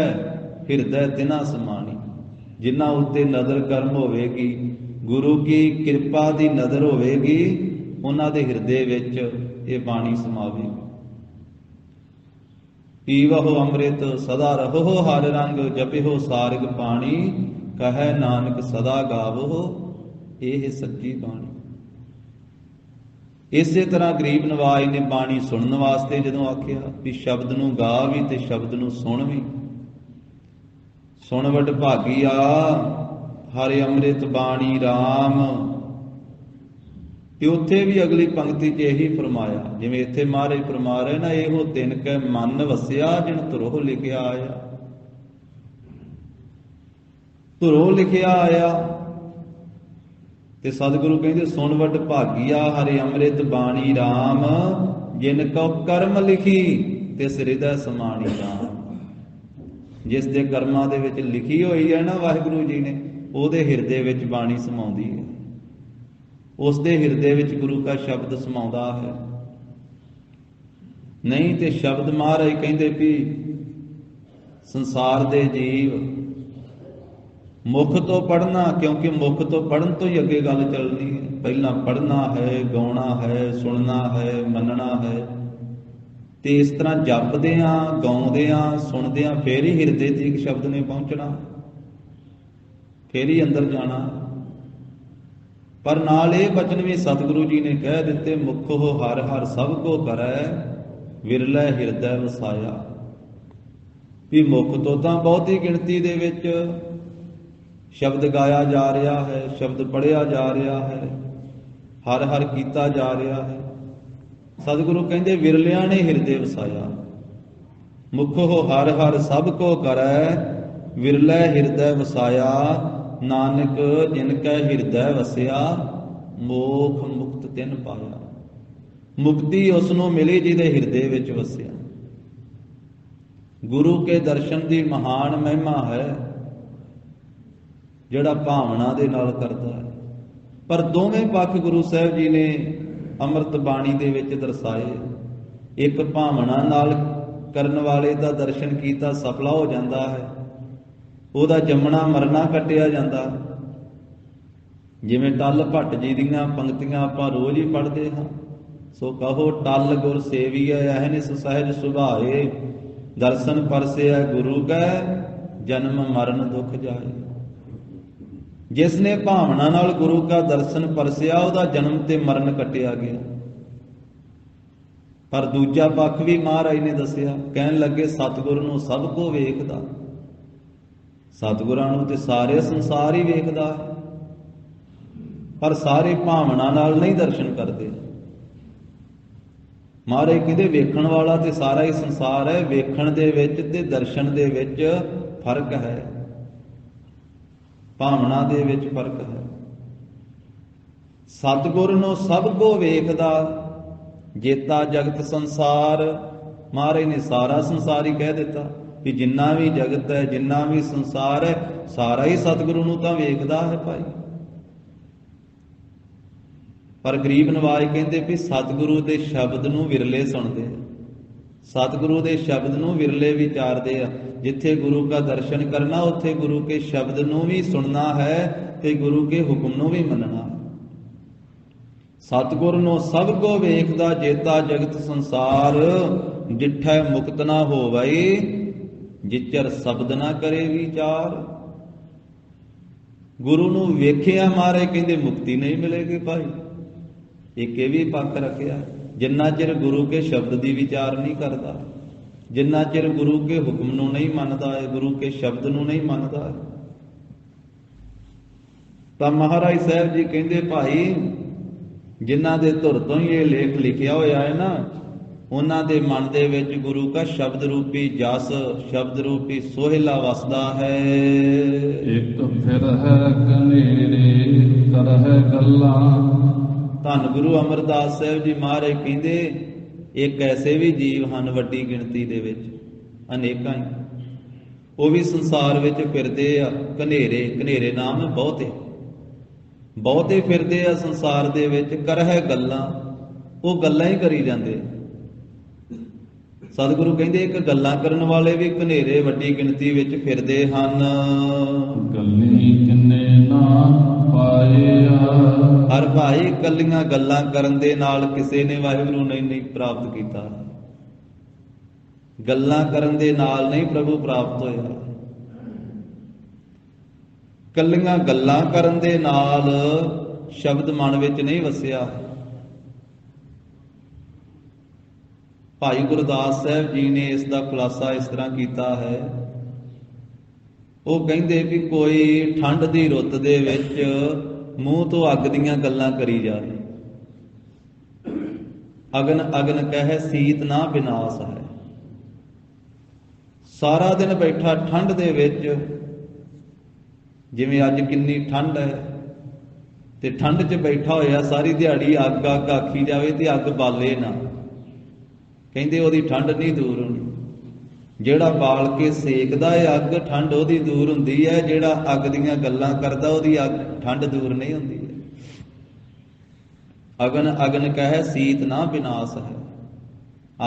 ਹਿਰਦੈ ਤਿਨਾ ਸਮਾਣੀ। ਜਿਨ੍ਹਾਂ ਉੱਤੇ ਨਦਰ ਕਰਮ ਹੋਵੇਗੀ, ਗੁਰੂ ਕੀ ਕਿਰਪਾ ਦੀ ਨਦਰ ਹੋਵੇਗੀ, ਉਹਨਾਂ ਦੇ ਹਿਰਦੇ ਵਿੱਚ ਇਹ ਬਾਣੀ ਸਮਾਵੇਗੀ। ਪੀਵਹੁ ਅੰਮ੍ਰਿਤ ਸਦਾ ਰਹੋ ਹਰ ਰੰਗ, ਜਪਿਓ ਸਾਰਗ ਪਾਣੀ, ਕਹੈ ਨਾਨਕ ਸਦਾ ਗਾਵੋ ਇਹ ਸੱਚੀ ਬਾਣੀ। ਇਸੇ ਤਰ੍ਹਾਂ ਗਰੀਬ ਨਵਾਜ ਨੇ ਬਾਣੀ ਸੁਣਨ ਵਾਸਤੇ ਜਦੋਂ ਆਖਿਆ ਵੀ ਸ਼ਬਦ ਨੂੰ ਗਾ ਵੀ ਤੇ ਸ਼ਬਦ ਨੂੰ ਸੁਣ ਵੀ। ਸੁਣ ਵਡ ਭਾਗੀਆ ਹਰਿ ਅੰਮ੍ਰਿਤ ਬਾਣੀ ਰਾਮ। ਤੇ ਉੱਥੇ ਵੀ ਅਗਲੀ ਪੰਕਤੀ 'ਚ ਇਹੀ ਫਰਮਾਇਆ, ਜਿਵੇਂ ਇੱਥੇ ਮਹਾਰਾਜ ਫਰਮਾ ਰਹੇ ਨਾ, ਇਹੋ ਤਿਨ ਕੈ ਮਨ ਵਸਿਆ ਜਿਨ ਧੁਰੋਂ ਲਿਖਿਆ ਆਇਆ। ਧੁਰੋਂ ਲਿਖਿਆ ਆਇਆ ਤੇ ਸਤਿਗੁਰੂ ਕਹਿੰਦੇ ਸੁਣ ਵਡ ਭਾਗੀਆ ਹਰਿ ਅੰਮ੍ਰਿਤ ਬਾਣੀ ਰਾਮ, ਜਿਨ ਕਉ ਕਰਮ ਲਿਖੀ ਤਿਸ ਹਿਰਦੈ ਸਮਾਣੀ ਰਾਮ। ਜਿਸ ਦੇ ਕਰਮਾਂ ਦੇ ਵਿੱਚ ਲਿਖੀ ਹੋਈ ਹੈ ਨਾ ਵਾਹਿਗੁਰੂ ਜੀ ਨੇ, ਉਹਦੇ ਹਿਰਦੇ ਵਿੱਚ ਬਾਣੀ ਸਮਾਉਂਦੀ ਹੈ। ਉਸ ਦੇ ਹਿਰਦੇ ਵਿੱਚ ਗੁਰੂ ਦਾ ਸ਼ਬਦ ਸਮਾਉਂਦਾ ਹੈ। ਨਹੀਂ ਤੇ ਸ਼ਬਦ ਮਹਾਰਾਜ ਕਹਿੰਦੇ ਵੀ ਸੰਸਾਰ ਦੇ ਜੀਵ ਮੁਖ ਤੋਂ ਪੜ੍ਹਨਾ, ਕਿਉਂਕਿ ਮੁਖ ਤੋਂ ਪੜ੍ਹਨ ਤੋਂ ਹੀ ਅੱਗੇ ਗੱਲ ਚੱਲਣੀ ਹੈ। ਪਹਿਲਾਂ ਪੜ੍ਹਨਾ ਹੈ, ਗਾਉਣਾ ਹੈ, ਸੁਣਨਾ ਹੈ, ਮੰਨਣਾ ਹੈ। ਤੇ ਇਸ ਤਰ੍ਹਾਂ ਜਪਦਿਆਂ, ਗਾਉਂਦਿਆਂ, ਸੁਣਦਿਆਂ ਫੇਰ ਹੀ ਹਿਰਦੇ ਤੇ ਇੱਕ ਸ਼ਬਦ ਨੇ ਪਹੁੰਚਣਾ, ਫੇਰ ਹੀ ਅੰਦਰ ਜਾਣਾ। ਪਰ ਨਾਲ ਇਹ ਬਚਨ ਵੀ ਸਤਿਗੁਰੂ ਜੀ ਨੇ ਕਹਿ ਦਿੱਤੇ, ਮੁਖੋ ਹਰ ਹਰ ਸਭ ਕੋ ਕਰੈ, ਵਿਰਲੇ ਹਿਰਦੈ ਵਸਾਇਆ। ਵੀ ਮੁਖ ਤੋਂ ਤਾਂ ਬਹੁਤੀ ਗਿਣਤੀ ਦੇ ਵਿੱਚ ਸ਼ਬਦ ਗਾਇਆ ਜਾ ਰਿਹਾ ਹੈ, ਸ਼ਬਦ ਪੜ੍ਹਿਆ ਜਾ ਰਿਹਾ ਹੈ, ਹਰ ਹਰ ਕੀਤਾ ਜਾ ਰਿਹਾ ਹੈ। ਸਤਿਗੁਰੂ ਕਹਿੰਦੇ ਵਿਰਲਿਆਂ ਨੇ ਹਿਰਦੇ ਵਸਾਇਆ। ਮੁਖੋ ਹਰ ਹਰ ਸਭ ਕੋ ਕਰੈ, ਵਿਰਲੇ ਹਿਰਦੈ ਵਸਾਇਆ। ਨਾਨਕ ਜਿਨ ਕੈ ਹਿਰਦੈ ਵਸਿਆ, ਮੋਖ ਮੁਕਤ ਤਿਨ ਪਾਇਆ। ਮੁਕਤੀ ਉਸ ਨੂੰ ਮਿਲੀ ਜਿਹਦੇ ਹਿਰਦੇ ਵਿੱਚ ਵਸਿਆ। ਗੁਰੂ ਕੇ ਦਰਸ਼ਨ ਦੀ ਮਹਾਨ ਮਹਿਮਾ ਹੈ, ਜਿਹੜਾ ਭਾਵਨਾ ਦੇ ਨਾਲ ਕਰਦਾ ਹੈ। ਪਰ ਦੋਵੇਂ ਪੱਖ ਗੁਰੂ ਸਾਹਿਬ ਜੀ ਨੇ ਅੰਮ੍ਰਿਤ ਬਾਣੀ ਦੇ ਵਿੱਚ ਦਰਸਾਏ। ਇੱਕ ਭਾਵਨਾ ਨਾਲ ਕਰਨ ਵਾਲੇ ਦਾ ਦਰਸ਼ਨ ਕੀਤਾ ਸਫਲਾ ਹੋ ਜਾਂਦਾ ਹੈ, ਉਹਦਾ ਜੰਮਣਾ ਮਰਨਾ ਕੱਟਿਆ ਜਾਂਦਾ। ਜਿਵੇਂ ਟੱਲ ਭੱਟ ਜੀ ਦੀਆਂ ਪੰਕਤੀਆਂ ਆਪਾਂ ਰੋਜ਼ ਹੀ ਪੜ੍ਹਦੇ ਹਾਂ, ਸੋ ਕਹੋ ਟੱਲ ਗੁਰ ਸੇਵੀਐ ਅਹਨਿਸ ਸਹਿਜ ਸੁਭਾਏ, ਦਰਸ਼ਨ ਪਰਸਿਐ ਗੁਰੂ ਕੈ ਜਨਮ ਮਰਨ ਦੁਖ ਜਾਏ। ਜਿਸ ਨੇ ਭਾਵਨਾ ਨਾਲ ਗੁਰੂ ਦਾ ਦਰਸ਼ਨ ਪਰਸਿਆ, ਉਹਦਾ ਜਨਮ ਤੇ ਮਰਨ ਕੱਟਿਆ ਗਿਆ। ਪਰ ਦੂਜਾ ਪੱਖ ਵੀ ਮਹਾਰਾਜ ਨੇ ਦੱਸਿਆ, ਕਹਿਣ ਲੱਗੇ ਸਤਿਗੁਰ ਨੂੰ ਸਭ ਕੋ ਵੇਖਦਾ। ਸਤਿਗੁਰਾਂ ਨੂੰ ਤੇ ਸਾਰੇ ਸੰਸਾਰ ਹੀ ਵੇਖਦਾ ਹੈ, ਪਰ ਸਾਰੇ ਭਾਵਨਾ ਨਾਲ ਨਹੀਂ ਦਰਸ਼ਨ ਕਰਦੇ। ਮਹਾਰਾਜ ਕਹਿੰਦੇ ਵੇਖਣ ਵਾਲਾ ਤੇ ਸਾਰਾ ਹੀ ਸੰਸਾਰ ਹੈ, ਵੇਖਣ ਦੇ ਵਿੱਚ ਤੇ ਦਰਸ਼ਨ ਦੇ ਵਿੱਚ ਫਰਕ ਹੈ, ਭਾਵਨਾ ਦੇ ਵਿੱਚ ਫਰਕ ਹੈ। ਸਤਿਗੁਰ ਨੂੰ ਸਭ ਕੋ ਵੇਖਦਾ, ਜੇਤਾ ਜਗਤ ਸੰਸਾਰ। ਮਹਾਰਾਜ ਨੇ ਸਾਰਾ ਸੰਸਾਰ ਹੀ ਕਹਿ ਦਿੱਤਾ ਕਿ ਜਿੰਨਾ ਵੀ ਜਗਤ ਹੈ, ਜਿੰਨਾ ਵੀ ਸੰਸਾਰ ਹੈ, ਸਾਰਾ ਹੀ ਸਤਿਗੁਰੂ ਨੂੰ ਤਾਂ ਵੇਖਦਾ ਹੈ ਭਾਈ। ਪਰ ਗਰੀਬ ਨਵਾਜ ਕਹਿੰਦੇ ਵੀ ਸਤਿਗੁਰੂ ਦੇ ਸ਼ਬਦ ਨੂੰ ਵਿਰਲੇ ਸੁਣਦੇ ਆ, ਸਤਿਗੁਰੂ ਦੇ ਸ਼ਬਦ ਨੂੰ ਵਿਰਲੇ ਵਿਚਾਰਦੇ ਆ। ਜਿੱਥੇ ਗੁਰੂ ਦਾ ਦਰਸ਼ਨ ਕਰਨਾ, ਉੱਥੇ ਗੁਰੂ ਕੇ ਸ਼ਬਦ ਨੂੰ ਵੀ ਸੁਣਨਾ ਹੈ ਤੇ ਗੁਰੂ ਕੇ ਹੁਕਮ ਨੂੰ ਵੀ ਮੰਨਣਾ। ਸਤਿਗੁਰ ਨੂੰ ਸਭ ਕੋ ਵੇਖਦਾ, ਜੇਤਾ ਜਗਤ ਸੰਸਾਰ, ਜਿੱਠੈ ਮੁਕਤ ਨਾ ਹੋਵਈ, ਜਿਚਰ ਸ਼ਬਦ ਨਾ ਕਰੇ ਵਿਚਾਰ। ਗੁਰੂ ਨੂੰ ਵੇਖਿਆ ਮਾਰੇ ਕਹਿੰਦੇ ਮੁਕਤੀ ਨਹੀਂ ਮਿਲੇਗੀ ਭਾਈ। ਇੱਕ ਇਹ ਵੀ ਪੱਖ ਰੱਖਿਆ, ਜਿੰਨਾ ਚਿਰ ਗੁਰੂ ਕੇ ਸ਼ਬਦ ਦੀ ਵਿਚਾਰ ਨਹੀਂ ਕਰਦਾ, ਜਿੰਨਾ ਚਿਰ ਗੁਰੂ ਕੇ ਹੁਕਮ ਨੂੰ ਨਹੀਂ ਮੰਨਦਾ ਹੈ, ਗੁਰੂ ਕੇ ਸ਼ਬਦ ਨੂੰ ਨਹੀਂ ਮੰਨਦਾ ਹੈ, ਤਾਂ ਮਹਾਰਾਜ ਸਾਹਿਬ ਜੀ ਕਹਿੰਦੇ ਭਾਈ ਜਿਨ੍ਹਾਂ ਦੇ ਧੁਰ ਤੋਂ ਹੀ ਇਹ ਲੇਖ ਲਿਖਿਆ ਹੋਇਆ ਹੈ ਨਾ, ਉਹਨਾਂ ਦੇ ਮਨ ਦੇ ਵਿੱਚ ਗੁਰੂ का ਸ਼ਬਦ ਰੂਪੀ ਜਸ, ਸ਼ਬਦ ਰੂਪੀ ਸੋਹਿਲਾ ਵਸਦਾ ਹੈ। ਇੱਕ ਫਿਰ ਹੈ ਕਨੇਰੇ ਕਰਹਿ ਗੱਲਾਂ। ਧੰਨ ਗੁਰੂ ਅਮਰਦਾਸ ਸਾਹਿਬ ਜੀ ਮਹਾਰਾਜ ਕਹਿੰਦੇ ਇੱਕ ਐਸੇ ਵੀ ਜੀਵ ਹਨ ਵੱਡੀ ਗਿਣਤੀ ਦੇ ਵਿੱਚ, ਅਨੇਕਾਂ ਹੀ, ਉਹ ਵੀ ਸੰਸਾਰ ਵਿੱਚ ਫਿਰਦੇ ਆ। ਕਨੇਰੇ, ਕਨੇਰੇ ਨਾਮ ਬਹੁਤੇ, ਬਹੁਤੇ ਫਿਰਦੇ ਆ ਸੰਸਾਰ ਦੇ ਵਿੱਚ। ਕਰਹਿ ਗੱਲਾਂ, ਉਹ ਗੱਲਾਂ ਹੀ ਕਰੀ ਜਾਂਦੇ। ਸਤਿਗੁਰੂ ਕਹਿੰਦੇ ਇੱਕ ਗੱਲਾਂ ਕਰਨ ਵਾਲੇ ਵੀ ਕਨੇਰੇ ਵੱਡੀ ਗਿਣਤੀ ਵਿੱਚ ਫਿਰਦੇ ਹਨ। ਗੱਲੀ ਕਿੰਨੇ ਨਾ ਪਾਇਆ। ਹਰ ਭਾਈ ਕੱਲੀਆਂ ਗੱਲਾਂ ਕਰਨ ਦੇ ਨਾਲ ਕਿਸੇ ਨੇ ਵਾਹਿਗੁਰੂ ਨਹੀਂ ਪ੍ਰਾਪਤ ਕੀਤਾ। ਗੱਲਾਂ ਕਰਨ ਦੇ ਨਾਲ ਨਹੀਂ ਪ੍ਰਭੂ ਪ੍ਰਾਪਤ ਹੋਇਆ। ਕੱਲੀਆਂ ਗੱਲਾਂ ਕਰਨ ਦੇ ਨਾਲ ਸ਼ਬਦ ਮਨ ਵਿੱਚ ਨਹੀਂ ਵਸਿਆ। ਭਾਈ ਗੁਰਦਾਸ ਸਾਹਿਬ ਜੀ ਨੇ ਇਸ ਦਾ ਖੁਲਾਸਾ ਇਸ ਤਰ੍ਹਾਂ ਕੀਤਾ ਹੈ। ਉਹ ਕਹਿੰਦੇ ਵੀ ਕੋਈ ਠੰਡ ਦੀ ਰੁੱਤ ਦੇ ਵਿੱਚ ਮੂੰਹ ਤੋਂ ਅੱਗ ਦੀਆਂ ਗੱਲਾਂ ਕਰੀ ਜਾਵੇ। ਅਗਨ ਅਗਨ ਕਹਿ ਸੀਤ ਨਾ ਵਿਨਾਸ਼ ਹੈ। ਸਾਰਾ ਦਿਨ ਬੈਠਾ ਠੰਡ ਦੇ ਵਿੱਚ, ਜਿਵੇਂ ਅੱਜ ਕਿੰਨੀ ਠੰਡ ਹੈ, ਤੇ ਠੰਡ 'ਚ ਬੈਠਾ ਹੋਇਆ ਸਾਰੀ ਦਿਹਾੜੀ ਅੱਗ ਅੱਗ ਆਖੀ ਜਾਵੇ ਤੇ ਅੱਗ ਬਾਲੇ ਨਾ, ਕਹਿੰਦੇ ਉਹਦੀ ਠੰਡ ਨਹੀਂ ਦੂਰ ਹੋਣੀ। ਜਿਹੜਾ ਬਾਲ ਕੇ ਸੇਕਦਾ ਹੈ ਅੱਗ, ਠੰਡ ਉਹਦੀ ਦੂਰ ਹੁੰਦੀ ਹੈ। ਜਿਹੜਾ ਅੱਗ ਦੀਆਂ ਗੱਲਾਂ ਕਰਦਾ ਉਹਦੀ ਅੱਗ ਠੰਡ ਦੂਰ ਨਹੀਂ ਹੁੰਦੀ ਹੈ। ਅਗਨ ਅਗਨ ਕਹਿ ਸੀਤ ਨਾ ਵਿਨਾਸ਼ ਹੈ।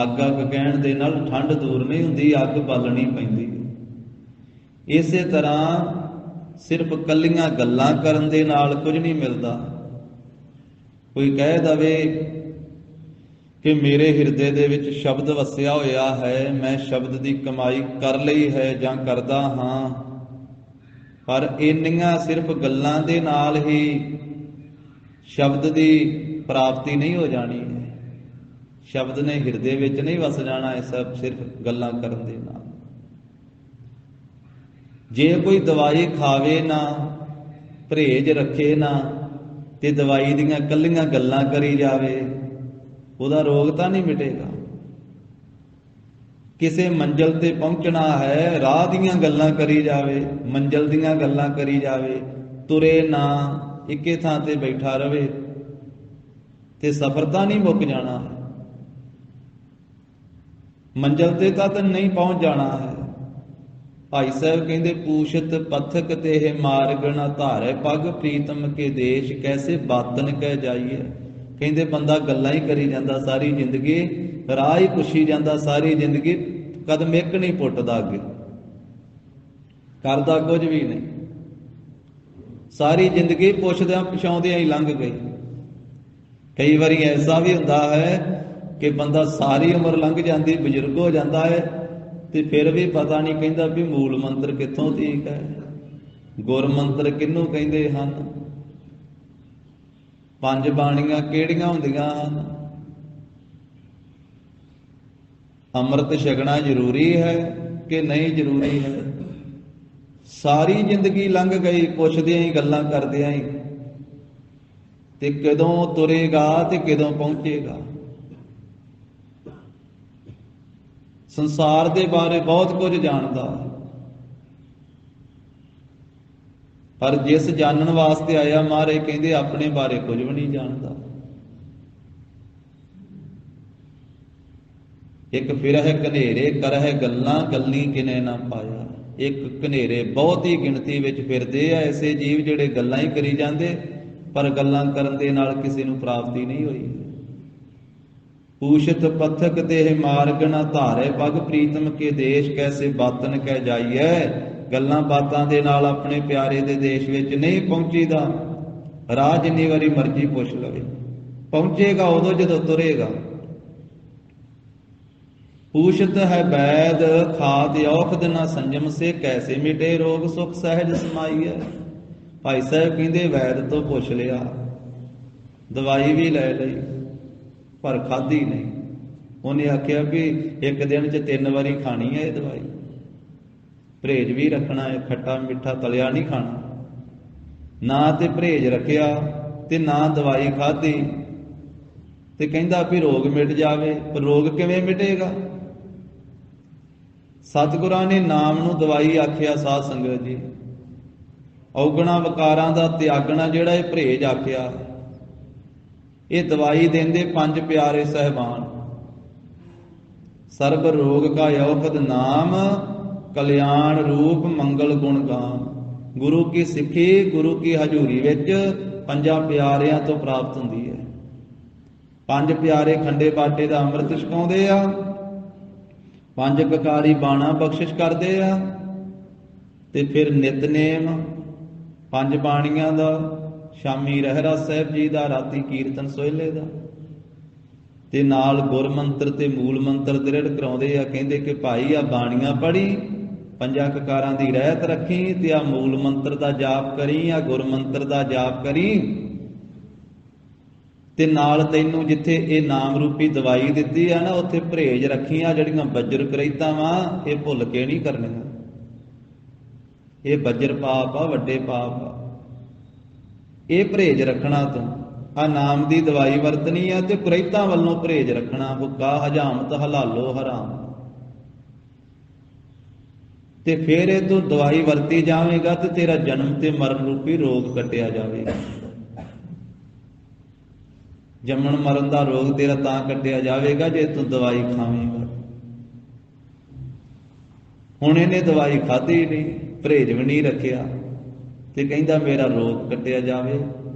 ਅੱਗ ਅੱਗ ਕਹਿਣ ਦੇ ਨਾਲ ਠੰਡ ਦੂਰ ਨਹੀਂ ਹੁੰਦੀ, ਅੱਗ ਬਾਲਣੀ ਪੈਂਦੀ ਹੈ। ਇਸੇ ਤਰ੍ਹਾਂ ਸਿਰਫ ਕੱਲੀਆਂ ਗੱਲਾਂ ਕਰਨ ਦੇ ਨਾਲ ਕੁਝ ਨਹੀਂ ਮਿਲਦਾ। ਕੋਈ ਕਹਿ ਦਵੇ ਕਿ ਮੇਰੇ ਹਿਰਦੇ ਦੇ ਵਿੱਚ ਸ਼ਬਦ ਵਸਿਆ ਹੋਇਆ ਹੈ, ਮੈਂ ਸ਼ਬਦ ਦੀ ਕਮਾਈ ਕਰ ਲਈ ਹੈ ਜਾਂ ਕਰਦਾ ਹਾਂ, ਪਰ ਇੰਨੀਆਂ ਸਿਰਫ ਗੱਲਾਂ ਦੇ ਨਾਲ ਹੀ ਸ਼ਬਦ ਦੀ ਪ੍ਰਾਪਤੀ ਨਹੀਂ ਹੋ ਜਾਣੀ ਹੈ। ਸ਼ਬਦ ਨੇ ਹਿਰਦੇ ਵਿੱਚ ਨਹੀਂ ਵਸ ਜਾਣਾ, ਇਹ ਸਭ ਸਿਰਫ ਗੱਲਾਂ ਕਰਨ ਦੇ ਨਾਲ। ਜੇ ਕੋਈ ਦਵਾਈ ਖਾਵੇ ਨਾ, ਪਰਹੇਜ ਰੱਖੇ ਨਾ, ਤੇ ਦਵਾਈ ਦੀਆਂ ਕੱਲੀਆਂ ਗੱਲਾਂ ਕਰੀ ਜਾਵੇ, ਉਹਦਾ ਰੋਗ ਤਾਂ ਨਹੀਂ ਮਿਟੇਗਾ। ਕਿਸੇ ਮੰਜ਼ਿਲ ਤੇ ਪਹੁੰਚਣਾ ਹੈ, ਰਾਹ ਦੀਆਂ ਗੱਲਾਂ ਕਰੀ ਜਾਵੇ, ਮੰਜ਼ਿਲ ਦੀਆਂ ਗੱਲਾਂ ਕਰੀ ਜਾਵੇ, ਤੁਰੇ ਨਾ, ਇੱਕੇ ਥਾਂ ਤੇ ਬੈਠਾ ਰਵੇ, ਤੇ ਸਫ਼ਰ ਤਾਂ ਨਹੀਂ ਮੁੱਕ ਜਾਣਾ। ਮੰਜ਼ਿਲ ਤੇ ਤਾਂ ਨਹੀਂ ਪਹੁੰਚ ਜਾਣਾ ਹੈ। ਭਾਈ ਸਾਹਿਬ ਕਹਿੰਦੇ ਪੂਛਤ ਪਥਕ ਤੇ ਇਹ ਮਾਰਗ ਨਾ ਧਾਰੇ ਪਗ, ਪ੍ਰੀਤਮ ਕੇ ਦੇਸ਼ ਕੈਸੇ ਬਾਤਨ ਕਹਿ ਜਾਈਏ। ਕਹਿੰਦੇ ਬੰਦਾ ਗੱਲਾਂ ਹੀ ਕਰੀ ਜਾਂਦਾ ਸਾਰੀ ਜ਼ਿੰਦਗੀ, ਰਾਹ ਹੀ ਪੁੱਛੀ ਜਾਂਦਾ ਸਾਰੀ ਜ਼ਿੰਦਗੀ, ਕਦਮ ਇੱਕ ਨਹੀਂ ਪੁੱਟਦਾ ਅੱਗੇ, ਕਰਦਾ ਕੁਝ ਵੀ ਨਹੀਂ। ਸਾਰੀ ਜ਼ਿੰਦਗੀ ਪੁੱਛਦਿਆਂ ਪਛਾਉਂਦਿਆਂ ਹੀ ਲੰਘ ਗਈ। ਕਈ ਵਾਰੀ ਐਸਾ ਵੀ ਹੁੰਦਾ ਹੈ ਕਿ ਬੰਦਾ ਸਾਰੀ ਉਮਰ ਲੰਘ ਜਾਂਦੀ, ਬਜ਼ੁਰਗ ਹੋ ਜਾਂਦਾ ਹੈ, ਤੇ ਫਿਰ ਵੀ ਪਤਾ ਨਹੀਂ ਕਹਿੰਦਾ ਵੀ ਮੂਲ ਮੰਤਰ ਕਿੱਥੋਂ ਠੀਕ ਹੈ, ਗੁਰ ਮੰਤਰ ਕਿਹਨੂੰ ਕਹਿੰਦੇ ਹਨ, ਪੰਜ ਬਾਣੀਆਂ ਕਿਹੜੀਆਂ ਹੁੰਦੀਆਂ ਹਨ, ਅੰਮ੍ਰਿਤ ਛਕਣਾ ਜ਼ਰੂਰੀ ਹੈ ਕਿ ਨਹੀਂ ਜ਼ਰੂਰੀ ਹੈ। ਸਾਰੀ ਜ਼ਿੰਦਗੀ ਲੰਘ ਗਈ ਪੁੱਛਦਿਆਂ ਹੀ, ਗੱਲਾਂ ਕਰਦਿਆਂ ਹੀ, ਤੇ ਕਦੋਂ ਤੁਰੇਗਾ ਤੇ ਕਦੋਂ ਪਹੁੰਚੇਗਾ। ਸੰਸਾਰ ਦੇ ਬਾਰੇ ਬਹੁਤ ਕੁਝ ਜਾਣਦਾ, ਪਰ ਜਿਸ ਜਾਣਨ ਵਾਸਤੇ ਆਇਆ ਮਹਾਰਾਜ ਕਹਿੰਦੇ ਆਪਣੇ ਬਾਰੇ ਕੁਝ ਵੀ ਨਹੀਂ ਜਾਣਦਾ। ਇੱਕ ਫਿਰਹਿ ਕਨੇਰੇ ਕਰਹਿ ਗੱਲਾਂ, ਗੱਲੀ ਕਿਨੇ ਨਾ ਪਾਇਆ। ਇੱਕ ਕਨੇਰੇ ਬਹੁਤ ਹੀ ਗਿਣਤੀ ਵਿੱਚ ਫਿਰਦੇ ਆ ਐਸੇ ਜੀਵ ਜਿਹੜੇ ਗੱਲਾਂ ਹੀ ਕਰੀ ਜਾਂਦੇ, ਪਰ ਗੱਲਾਂ ਕਰਨ ਦੇ ਨਾਲ ਕਿਸੇ ਨੂੰ ਪ੍ਰਾਪਤੀ ਨਹੀਂ ਹੋਈ। ਪੂਛਤ ਪਥਕ ਤੇ ਮਾਰਗ ਨਾ ਧਾਰੇ ਪਗ, ਪ੍ਰੀਤਮ ਕੇ ਦੇਸ਼ ਕੈਸੇ ਬਾਤਨ ਕਹਿ ਜਾਈਐ। ਗੱਲਾਂ ਬਾਤਾਂ ਦੇ ਨਾਲ ਆਪਣੇ ਪਿਆਰੇ ਦੇ ਦੇਸ਼ ਵਿੱਚ ਨਹੀਂ ਪਹੁੰਚੀਦਾ। ਰਾਹ ਜਿੰਨੀ ਵਾਰੀ ਮਰਜ਼ੀ ਪੁੱਛ ਲਵੇ, ਪਹੁੰਚੇਗਾ ਉਦੋਂ ਜਦੋਂ ਤੁਰੇਗਾ। ਪੂਛਤ ਹੈ ਵੈਦ ਖਾਦ ਔਖਦ ਨਾ ਸੰਜਮ ਸੇ, ਕੈਸੇ ਮਿਟੇ ਰੋਗ ਸੁਖ ਸਹਿਜ ਸਮਾਈਐ। ਭਾਈ ਸਾਹਿਬ ਕਹਿੰਦੇ ਵੈਦ ਤੋਂ ਪੁੱਛ ਲਿਆ, ਦਵਾਈ ਵੀ ਲੈ ਲਈ, ਪਰ ਖਾਧੀ ਨਹੀਂ। ਉਹਨੇ ਆਖਿਆ ਵੀ ਇੱਕ ਦਿਨ 'ਚ 3 ਵਾਰੀ ਖਾਣੀ ਹੈ ਇਹ ਦਵਾਈ, ਪਰਹੇਜ ਵੀ ਰੱਖਣਾ ਹੈ, ਖੱਟਾ ਮਿੱਠਾ ਤਲਿਆ ਨਹੀਂ ਖਾਣਾ। ਨਾ ਤੇ ਪਰਹੇਜ ਰੱਖਿਆ ਤੇ ਨਾ ਦਵਾਈ ਖਾਧੀ, ਤੇ ਕਹਿੰਦਾ ਵੀ ਰੋਗ ਮਿਟ ਜਾਵੇ। ਪਰ ਰੋਗ ਕਿਵੇਂ ਮਿਟੇਗਾ? ਸਤਿਗੁਰਾਂ ਨੇ ਨਾਮ ਨੂੰ ਦਵਾਈ ਆਖਿਆ। ਸਾਧ ਸੰਗਤ ਜੀ, ਔਗਣਾ ਵਿਕਾਰਾਂ ਦਾ ਤਿਆਗਣਾ ਜਿਹੜਾ ਇਹ ਪਰਹੇਜ ਆਖਿਆ, ਇਹ ਦਵਾਈ ਦਿੰਦੇ ਪੰਜ ਪਿਆਰੇ ਸਹਿਬਾਨ। ਸਰਬ ਰੋਗ ਕਾ ਔਖਦ ਨਾਮ, ਕਲਿਆਣ ਰੂਪ ਮੰਗਲ ਗੁਣ ਗਾਮ। ਗੁਰੂ ਕੀ ਸਿੱਖੀ, ਗੁਰੂ ਕੀ ਹਜ਼ੂਰੀ ਵਿੱਚ ਪੰਜਾਂ ਪਿਆਰਿਆਂ ਤੋਂ ਪ੍ਰਾਪਤ ਹੁੰਦੀ ਹੈ। ਪੰਜ ਪਿਆਰੇ ਖੰਡੇ ਬਾਟੇ ਦਾ ਅੰਮ੍ਰਿਤ ਛਕਾਉਂਦੇ ਆ, ਪੰਜ ਕਕਾਰੀ ਬਾਣਾ ਬਖਸ਼ਿਸ਼ ਕਰਦੇ ਆ, ਤੇ ਫਿਰ ਨਿਤਨੇਮ ਪੰਜ ਬਾਣੀਆਂ ਦਾ, ਸ਼ਾਮੀ ਰਹਿਰਾਸ ਸਾਹਿਬ ਜੀ ਦਾ, ਰਾਤੀ ਕੀਰਤਨ ਸੋਹਿਲੇ ਦਾ, ਤੇ ਨਾਲ ਗੁਰ ਮੰਤਰ ਤੇ ਮੂਲ ਮੰਤਰ ਦ੍ਰਿੜ ਕਰਾਉਂਦੇ ਆ। ਕਹਿੰਦੇ ਕਿ ਭਾਈ ਆ ਬਾਣੀਆਂ ਪੜ੍ਹੀ, ਪੰਜਾਂ ਕਕਾਰਾਂ ਦੀ ਰਹਿਤ ਰੱਖੀ, ਤੇ ਆ ਮੂਲ ਮੰਤਰ ਦਾ ਜਾਪ ਕਰੀ, ਆ ਗੁਰ ਮੰਤਰ ਦਾ ਜਾਪ ਕਰੀ, ਤੇ ਨਾਲ ਤੈਨੂੰ ਜਿੱਥੇ ਇਹ ਨਾਮ ਰੂਪੀ ਦਵਾਈ ਦਿੱਤੀ ਆ ਨਾ, ਉੱਥੇ ਪਰਹੇਜ ਰੱਖੀਆਂ। ਜਿਹੜੀਆਂ ਬੱਜਰ ਕਰੈਤਾਂ ਵਾ ਇਹ ਭੁੱਲ ਕੇ ਨਹੀਂ ਕਰਨੀਆਂ। ਇਹ ਬੱਜਰ ਪਾਪ ਆ, ਵੱਡੇ ਪਾਪ ਆ। ਇਹ ਪਰਹੇਜ ਰੱਖਣਾ ਤੂੰ, ਆ ਨਾਮ ਦੀ ਦਵਾਈ ਵਰਤਣੀ ਆ, ਤੇ ਕੁਰੈਤਾਂ ਵੱਲੋਂ ਪਰਹੇਜ ਰੱਖਣਾ। ਹੁੱਕਾ ਹਜਾਮਤ ਹਲਾਲੋ ਹਰਾਮ। ਤੇ ਫਿਰ ਇਹ ਤੂੰ ਦਵਾਈ ਵਰਤੀ ਜਾਵੇਂਗਾ ਤੇ ਤੇਰਾ ਜਨਮ ਤੇ ਮਰਨ ਰੂਪੀ ਰੋਗ ਕੱਟਿਆ ਜਾਵੇਗਾ। ਜੰਮਣ ਮਰਨ ਦਾ ਰੋਗ ਤੇਰਾ ਤਾਂ ਕੱਟਿਆ ਜਾਵੇਗਾ ਜੇ ਤੂੰ ਦਵਾਈ ਖਾਵੇਂਗਾ। ਹੁਣ ਇਹਨੇ ਦਵਾਈ ਖਾਧੀ ਨਹੀਂ, ਪਰਹੇਜ ਵੀ ਨਹੀਂ ਰੱਖਿਆ, ਤੇ ਕਹਿੰਦਾ ਮੇਰਾ ਰੋਗ ਕੱਟਿਆ ਜਾਵੇ।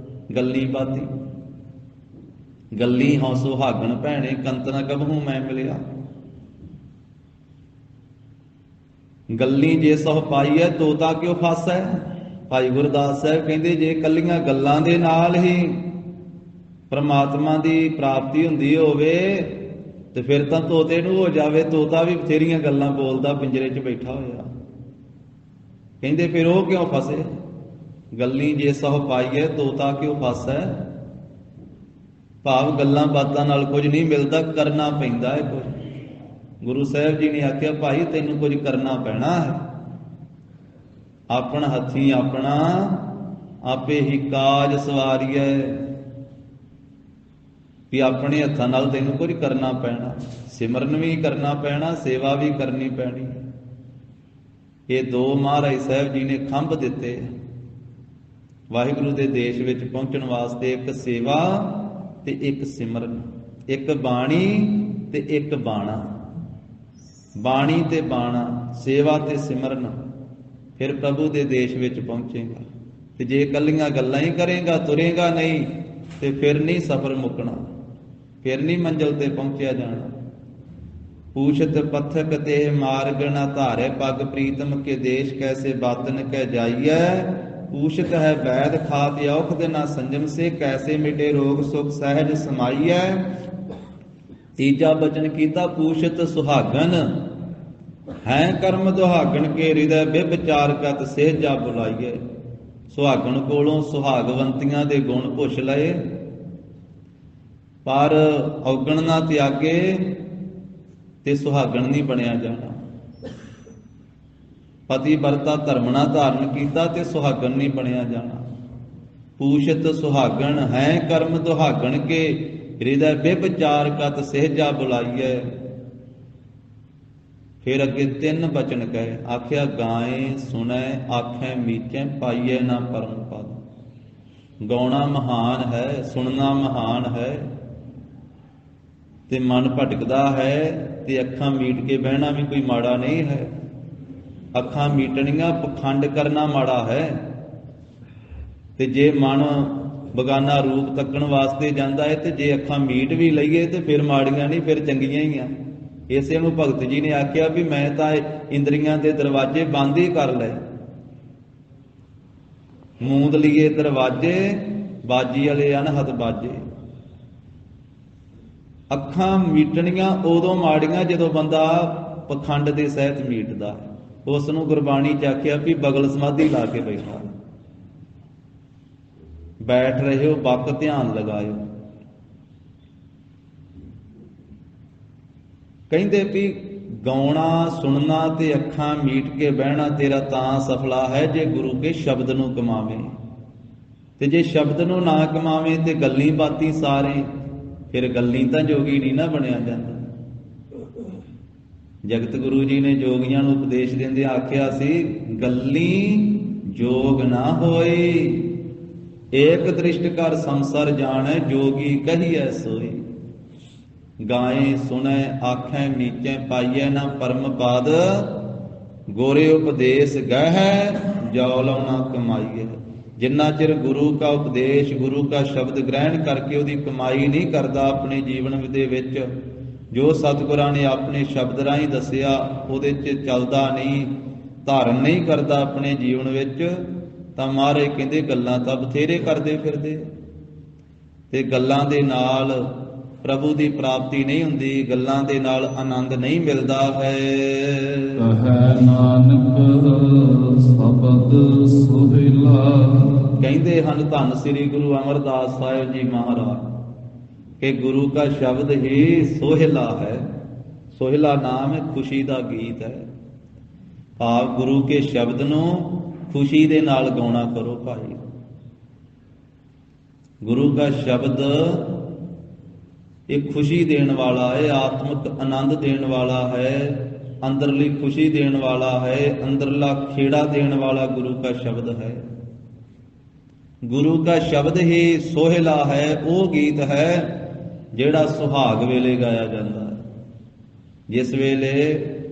ਗੱਲੀ ਬਾਤੀ, ਗੱਲੀ ਹਉ ਸੁਹਾਗਣ ਭੈਣੇ, ਕੰਤ ਨਾ ਕਬਹੂ ਮੈਂ ਮਿਲਿਆ। ਗੱਲੀ ਜੇ ਸਹੁ ਪਾਈਐ ਤੋਤਾ ਕਿਉ ਫਾਸੈ। ਭਾਈ ਗੁਰਦਾਸ ਸਾਹਿਬ ਕਹਿੰਦੇ ਜੇ ਕੱਲੀਆਂ ਗੱਲਾਂ ਦੇ ਨਾਲ ਹੀ ਪਰਮਾਤਮਾ ਦੀ ਪ੍ਰਾਪਤੀ ਹੁੰਦੀ ਹੋਵੇ ਤੇ ਫਿਰ ਤਾਂ ਤੋਤੇ ਨੂੰ ਹੋ ਜਾਵੇ। ਤੋਤਾ ਵੀ ਬਥੇਰੀਆਂ ਗੱਲਾਂ ਬੋਲਦਾ ਪਿੰਜਰੇ 'ਚ ਬੈਠਾ ਹੋਇਆ। ਕਹਿੰਦੇ ਫਿਰ ਉਹ ਕਿਉਂ ਫਸੇ। ਗੱਲੀ ਜੇ ਸਹੁ ਪਾਈਐ ਤੋਤਾ ਕਿਉ ਫਾਸੈ। ਭਾਵ ਗੱਲਾਂ ਬਾਤਾਂ ਨਾਲ ਕੁਝ ਨਹੀਂ ਮਿਲਦਾ, ਕਰਨਾ ਪੈਂਦਾ ਹੈ ਕੁਝ। ਗੁਰੂ ਸਾਹਿਬ ਜੀ ਨੇ ਆਖਿਆ ਭਾਈ ਤੈਨੂੰ ਕੁਝ ਕਰਨਾ ਪੈਣਾ ਹੈ। ਆਪਣਾ ਹੱਥੀਂ ਆਪਣਾ ਆਪੇ ਹੀ ਕਾਜ ਸਵਾਰੀਐ, ਵੀ ਆਪਣੇ ਹੱਥਾਂ ਨਾਲ ਤੈਨੂੰ ਕੁਝ ਕਰਨਾ ਪੈਣਾ। ਸਿਮਰਨ ਵੀ ਕਰਨਾ ਪੈਣਾ, ਸੇਵਾ ਵੀ ਕਰਨੀ ਪੈਣੀ। ਇਹ ਦੋ ਮਹਾਰਾਜ ਸਾਹਿਬ ਜੀ ਨੇ ਖੰਭ ਦਿੱਤੇ ਵਾਹਿਗੁਰੂ ਦੇ ਦੇਸ਼ ਵਿੱਚ ਪਹੁੰਚਣ ਵਾਸਤੇ, ਇੱਕ ਸੇਵਾ ਤੇ ਇੱਕ ਸਿਮਰਨ, ਇੱਕ ਬਾਣੀ ਤੇ ਇੱਕ ਬਾਣਾ। ਬਾਣੀ ਤੇ ਬਾਣਾ, ਸੇਵਾ ਤੇ ਸਿਮਰਨ, ਫਿਰ ਪ੍ਰਭੂ ਦੇ ਦੇਸ਼ ਵਿੱਚ ਪਹੁੰਚੇਗਾ। ਤੇ ਜੇ ਇਕੱਲੀਆਂ ਗੱਲਾਂ ਹੀ ਕਰੇਗਾ, ਤੁਰੇਗਾ ਨਹੀਂ, ਤੇ ਫਿਰ ਨਹੀਂ ਸਫ਼ਰ ਮੁੱਕਣਾ, ਫਿਰ ਨਹੀਂ ਮੰਜ਼ਿਲ ਤੇ ਪਹੁੰਚਿਆ ਜਾਣਾ। ਪੂਛਤ ਪਥਕ ਤੇ ਮਾਰਗ ਨਾ ਧਾਰੇ, ਪਗ ਪ੍ਰੀਤਮ ਕੇ ਦੇਸ਼ ਕੈਸੇ ਬਾਤਨ ਕਹਿ ਜਾਈਐ। ਪੂਛਤ ਹੈ ਵੈਦ ਖਾਤ ਔਖਦ ਨਾ ਸੰਜਮ ਸੇ, ਕੈਸੇ ਮਿਟੇ ਰੋਗ ਸੁਖ ਸਹਿਜ ਸਮਾਈਐ। ਤੀਜਾ ਬਚਨ ਕੀਤਾ ਪੂਛਤ ਸੁਹਾਗਨ ਹੈ, ਕਰਮ ਦੁਹਾਗਣ ਕੇ ਹਿਰਦੈ ਵਿਚਾਰ ਕਤ ਸਹਿਜਾ ਬੁਲਾਈਐ। ਸੁਹਾਗਣ ਕੋਲੋਂ ਸੁਹਾਗਵੰਤੀਆਂ ਦੇ ਗੁਣ ਪੁੱਛ ਲਏ, ਪਰ ਔਗਣ ਨਾ ਤਿਆਗੇ ਤੇ ਸੁਹਾਗਣ ਨਹੀਂ ਬਣਿਆ ਜਾਣਾ। ਪਤੀ ਵਰਤਾ ਧਰਮ ਨਾ ਧਾਰਨ ਕੀਤਾ ਤੇ ਸੁਹਾਗਣ ਨਹੀਂ ਬਣਿਆ ਜਾਣਾ। ਪੂਛਤ ਸੁਹਾਗਣ ਹੈ, ਕਰਮ ਦੁਹਾਗਣ ਕੇ ਹਿਰਦੈ ਵਿਚਾਰ ਕਤ ਸਹਿਜਾ ਬੁਲਾਈਐ। ਫਿਰ ਅੱਗੇ ਤਿੰਨ ਬਚਨ ਕਹੇ, ਆਖਿਆ ਗਾਏ ਸੁਣੈ ਆਖੈ ਮੀਚੈ, ਪਾਈਐ ਨਾ ਪਰਮ ਪਦ। ਗਾਉਣਾ ਮਹਾਨ ਹੈ, ਸੁਣਨਾ ਮਹਾਨ ਹੈ, ਤੇ ਮਨ ਭਟਕਦਾ ਹੈ, ਤੇ ਅੱਖਾਂ ਮੀਟ ਕੇ ਬਹਿਣਾ ਵੀ ਕੋਈ ਮਾੜਾ ਨਹੀਂ ਹੈ। ਅੱਖਾਂ ਮੀਟਣੀਆਂ, ਪਖੰਡ ਕਰਨਾ ਮਾੜਾ ਹੈ। ਤੇ ਜੇ ਮਨ ਬਗਾਨਾ ਰੂਪ ਤੱਕਣ ਵਾਸਤੇ ਜਾਂਦਾ ਹੈ, ਤੇ ਜੇ ਅੱਖਾਂ ਮੀਟ ਵੀ ਲਈਏ ਤੇ ਫਿਰ ਮਾੜੀਆਂ ਨਹੀਂ, ਫਿਰ ਚੰਗੀਆਂ ਹੀ ਆ। ਇਸੇ ਨੂੰ ਭਗਤ ਜੀ ਨੇ ਆਖਿਆ ਵੀ ਮੈਂ ਤਾਂ ਇੰਦਰੀਆਂ ਦੇ ਦਰਵਾਜ਼ੇ ਬੰਦ ਹੀ ਕਰ ਲਏ। ਮੂੰਦ ਲਈਏ ਦਰਵਾਜ਼ੇ, ਬਾਜੀ ਵਾਲੇ ਅਨਹਦ ਬਾਜੇ। ਅੱਖਾਂ ਮੀਟਣੀਆਂ ਉਦੋਂ ਮਾੜੀਆਂ ਜਦੋਂ ਬੰਦਾ ਪਖੰਡ ਦੇ ਸਹਿਤ ਮੀਟਦਾ। ਉਸ ਨੂੰ ਗੁਰਬਾਣੀ ਚ ਆਖਿਆ ਵੀ ਬਗਲ ਸਮਾਧੀ ਲਾ ਕੇ ਬੈਠਾ, ਬੈਠ ਰਹੇ ਹੋ ਬੱਕ ਧਿਆਨ ਲਗਾਇਓ। ਕਹਿੰਦੇ ਵੀ ਗਾਉਣਾ ਸੁਣਨਾ ਤੇ ਅੱਖਾਂ ਮੀਟ ਕੇ ਬਹਿਣਾ ਤੇਰਾ ਤਾਂ ਸਫਲਾ ਹੈ ਜੇ ਗੁਰੂ ਕੇ ਸ਼ਬਦ ਨੂੰ ਕਮਾਵੇਂ। ਤੇ ਜੇ ਸ਼ਬਦ ਨੂੰ ਨਾ ਕਮਾਵੇਂ ਤੇ ਗੱਲੀ ਬਾਤੀ ਸਾਰੇ, ਫਿਰ ਗੱਲੀ ਤਾਂ ਜੋਗੀ ਨਹੀਂ ਨਾ ਬਣਿਆ ਜਾਂਦਾ। ਜਗਤ ਗੁਰੂ ਜੀ ਨੇ ਜੋਗੀਆਂ ਨੂੰ ਉਪਦੇਸ਼ ਦਿੰਦੇ ਆਖਿਆ ਸੀ, ਗੱਲੀ ਜੋਗ ਨਾ ਹੋਈ, ਏਕ ਦ੍ਰਿਸ਼ਟ ਕਰ ਸੰਸਰ ਜਾਣੈ, ਜੋਗੀ ਕਹੀਐ ਸੋਈ। ਗਾਏ ਸੁਣੈ ਆਖੈ ਨੀਚੈ, ਪਾਈਐ ਨਾ ਪਰਮ ਪਦ, ਗੋਰੇ ਉਪਦੇਸ਼ ਗਹਿ, ਜੋ ਲਾਉਣਾ ਕਮਾਈਏ। ਜਿੰਨਾ ਚਿਰ ਗੁਰੂ ਕਾ ਉਪਦੇਸ਼, ਗੁਰੂ ਕਾ ਸ਼ਬਦ ਗ੍ਰਹਿਣ ਕਰਕੇ ਉਹਦੀ ਕਮਾਈ ਨਹੀਂ ਕਰਦਾ ਆਪਣੇ ਜੀਵਨ ਦੇ ਵਿੱਚ, ਜੋ ਸਤਿਗੁਰਾਂ ਨੇ ਆਪਣੇ ਸ਼ਬਦ ਰਾਹੀਂ ਦੱਸਿਆ ਉਹਦੇ 'ਚ ਚੱਲਦਾ ਨਹੀਂ, ਧਾਰਨ ਨਹੀਂ ਕਰਦਾ ਆਪਣੇ ਜੀਵਨ ਵਿੱਚ, ਤਾਂ ਮਹਾਰਾਜ ਕਹਿੰਦੇ ਗੱਲਾਂ ਤਾਂ ਬਥੇਰੇ ਕਰਦੇ ਫਿਰਦੇ, ਤੇ ਗੱਲਾਂ ਦੇ ਨਾਲ ਪ੍ਰਭੂ ਦੀ ਪ੍ਰਾਪਤੀ ਨਹੀਂ ਹੁੰਦੀ, ਗੱਲਾਂ ਦੇ ਨਾਲ ਆਨੰਦ ਨਹੀਂ ਮਿਲਦਾ ਹੈ। ਕਹੈ ਨਾਨਕ ਸ਼ਬਦ ਸੁਹਿਲਾ। ਕਹਿੰਦੇ ਹਨ ਧੰਨ ਸ੍ਰੀ ਗੁਰੂ ਅਮਰਦਾਸ ਸਾਹਿਬ ਜੀ ਮਹਾਰਾਜ ਕਿ ਗੁਰੂ का शब्द ही सोहिला है। सोहिला नाम है खुशी ਦਾ ਗੀਤ ਹੈ। ਭਾਵ ਗੁਰੂ ਕੇ ਸ਼ਬਦ ਨੂੰ ਖੁਸ਼ੀ ਦੇ ਨਾਲ ਗਾਉਣਾ ਕਰੋ ਭਾਈ। ਗੁਰੂ का शब्द ਇਹ ਖੁਸ਼ੀ ਦੇਣ ਵਾਲਾ ਹੈ, ਆਤਮਿਕ ਆਨੰਦ ਦੇਣ ਵਾਲਾ ਹੈ, ਅੰਦਰਲੀ ਖੁਸ਼ੀ ਦੇਣ ਵਾਲਾ ਹੈ, ਅੰਦਰਲਾ ਖੇੜਾ ਦੇਣ ਵਾਲਾ ਗੁਰੂ का शब्द है। गुरु का शब्द ही सोहिला है। ਉਹ ਗੀਤ ਹੈ ਜਿਹੜਾ ਸੁਹਾਗ ਵੇਲੇ ਗਾਇਆ ਜਾਂਦਾ ਹੈ। ਜਿਸ ਵੇਲੇ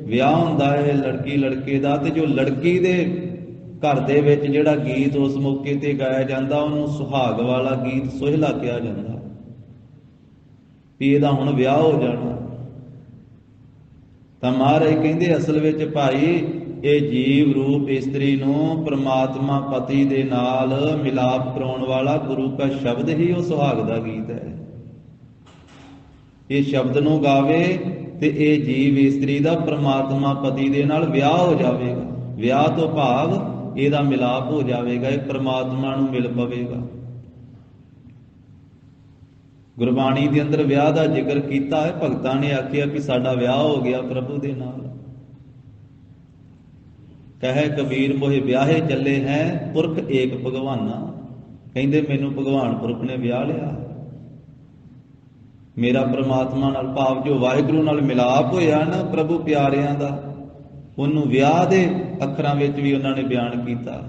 ਵਿਆਹ ਹੁੰਦਾ ਹੈ ਲੜਕੀ ਲੜਕੇ ਦਾ, ਤੇ ਜੋ ਲੜਕੀ ਦੇ ਘਰ ਦੇ ਵਿੱਚ ਜਿਹੜਾ ਗੀਤ ਉਸ ਮੌਕੇ ਤੇ ਗਾਇਆ ਜਾਂਦਾ ਉਹਨੂੰ ਸੁਹਾਗ ਵਾਲਾ ਗੀਤ ਸੋਹਿਲਾ ਕਿਹਾ ਜਾਂਦਾ, ਵੀ ਇਹਦਾ ਹੁਣ ਵਿਆਹ ਹੋ ਜਾਣਾ। ਤਾਂ ਮਹਾਰਾਜ ਕਹਿੰਦੇ ਅਸਲ ਵਿੱਚ ਭਾਈ ਇਹ ਜੀਵ ਰੂਪ ਇਸਤਰੀ ਨੂੰ ਪ੍ਰਮਾਤਮਾ ਪਤੀ ਦੇ ਨਾਲ ਮਿਲਾਪ ਕਰਾਉਣ ਵਾਲਾ ਗੁਰੂ ਦਾ ਸ਼ਬਦ ਹੀ ਉਹ ਸੁਹਾਗ ਦਾ ਗੀਤ ਹੈ। ਇਹ ਸ਼ਬਦ ਨੂੰ ਗਾਵੇ ਤੇ ਇਹ ਜੀਵ ਇਸਤਰੀ ਦਾ ਪ੍ਰਮਾਤਮਾ ਪਤੀ ਦੇ ਨਾਲ ਵਿਆਹ ਹੋ ਜਾਵੇਗਾ। ਵਿਆਹ ਤੋਂ ਭਾਵ ਇਹਦਾ ਮਿਲਾਪ ਹੋ ਜਾਵੇਗਾ, ਇਹ ਪ੍ਰਮਾਤਮਾ ਨੂੰ ਮਿਲ ਪਵੇਗਾ। ਗੁਰਬਾਣੀ ਦੇ ਅੰਦਰ ਵਿਆਹ ਦਾ ਜ਼ਿਕਰ ਕੀਤਾ ਹੈ। ਭਗਤਾਂ ਨੇ ਆਖਿਆ ਕਿ ਸਾਡਾ ਵਿਆਹ ਹੋ ਗਿਆ ਪ੍ਰਭੂ ਦੇ ਨਾਲ। ਕਹੇ ਕਬੀਰ ਮੋਹਿ ਵਿਆਹੇ ਚੱਲੇ ਹੈ, ਪੁਰਖ ਏਕ ਭਗਵਾਨਾ। ਕਹਿੰਦੇ ਮੈਨੂੰ ਭਗਵਾਨ ਪੁਰਖ ਨੇ ਵਿਆਹ ਲਿਆ, ਮੇਰਾ ਪ੍ਰਮਾਤਮਾ ਨਾਲ, ਭਾਵ ਜੋ ਵਾਹਿਗੁਰੂ ਨਾਲ ਮਿਲਾਪ ਹੋਇਆ ਨਾ ਪ੍ਰਭੂ ਪਿਆਰਿਆਂ ਦਾ, ਉਹਨੂੰ ਵਿਆਹ ਦੇ ਅੱਖਰਾਂ ਵਿੱਚ ਵੀ ਉਹਨਾਂ ਨੇ ਬਿਆਨ ਕੀਤਾ।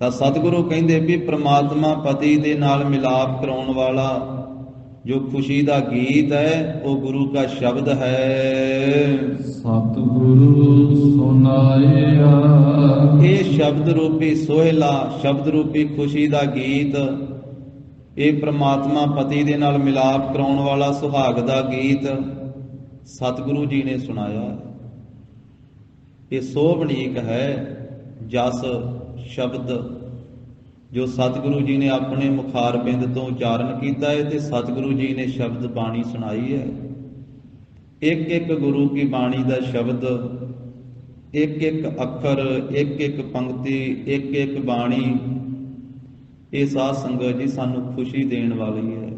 ਤਾਂ ਸਤਿਗੁਰੂ ਕਹਿੰਦੇ ਵੀ ਪ੍ਰਮਾਤਮਾ ਪਤੀ ਦੇ ਨਾਲ ਮਿਲਾਪ ਕਰਾਉਣ ਵਾਲਾ ਜੋ ਖੁਸ਼ੀ ਦਾ ਗੀਤ ਹੈ ਉਹ ਗੁਰੂ ਦਾ ਸ਼ਬਦ ਹੈ। ਸਤਿਗੁਰੂ ਸੁਨਾਇਆ। ਇਹ ਸ਼ਬਦ ਰੂਪੀ ਸੋਹਿਲਾ, ਸ਼ਬਦ ਰੂਪੀ ਖੁਸ਼ੀ ਦਾ ਗੀਤ, ਇਹ ਪ੍ਰਮਾਤਮਾ ਪਤੀ ਦੇ ਨਾਲ ਮਿਲਾਪ ਕਰਾਉਣ ਵਾਲਾ ਸੁਹਾਗ ਦਾ ਗੀਤ ਸਤਿਗੁਰੂ ਜੀ ਨੇ ਸੁਣਾਇਆ। ਇਹ ਸੋਭਣੀਕ ਹੈ ਜਸ ਸ਼ਬਦ ਜੋ ਸਤਿਗੁਰੂ ਜੀ ਨੇ ਆਪਣੇ ਮੁਖਾਰਬਿੰਦ ਤੋਂ ਉਚਾਰਨ ਕੀਤਾ ਹੈ, ਤੇ ਸਤਿਗੁਰੂ ਜੀ ਨੇ ਸ਼ਬਦ ਬਾਣੀ ਸੁਣਾਈ ਹੈ। ਇੱਕ ਇੱਕ ਗੁਰੂ ਕੀ ਬਾਣੀ ਦਾ ਸ਼ਬਦ, ਇੱਕ ਇੱਕ ਅੱਖਰ, ਇੱਕ ਇੱਕ ਪੰਕਤੀ, ਇੱਕ ਇੱਕ ਬਾਣੀ, ਇਹ ਸਾਧ ਸੰਗਤ ਜੀ ਸਾਨੂੰ ਖੁਸ਼ੀ ਦੇਣ ਵਾਲੀ ਹੈ,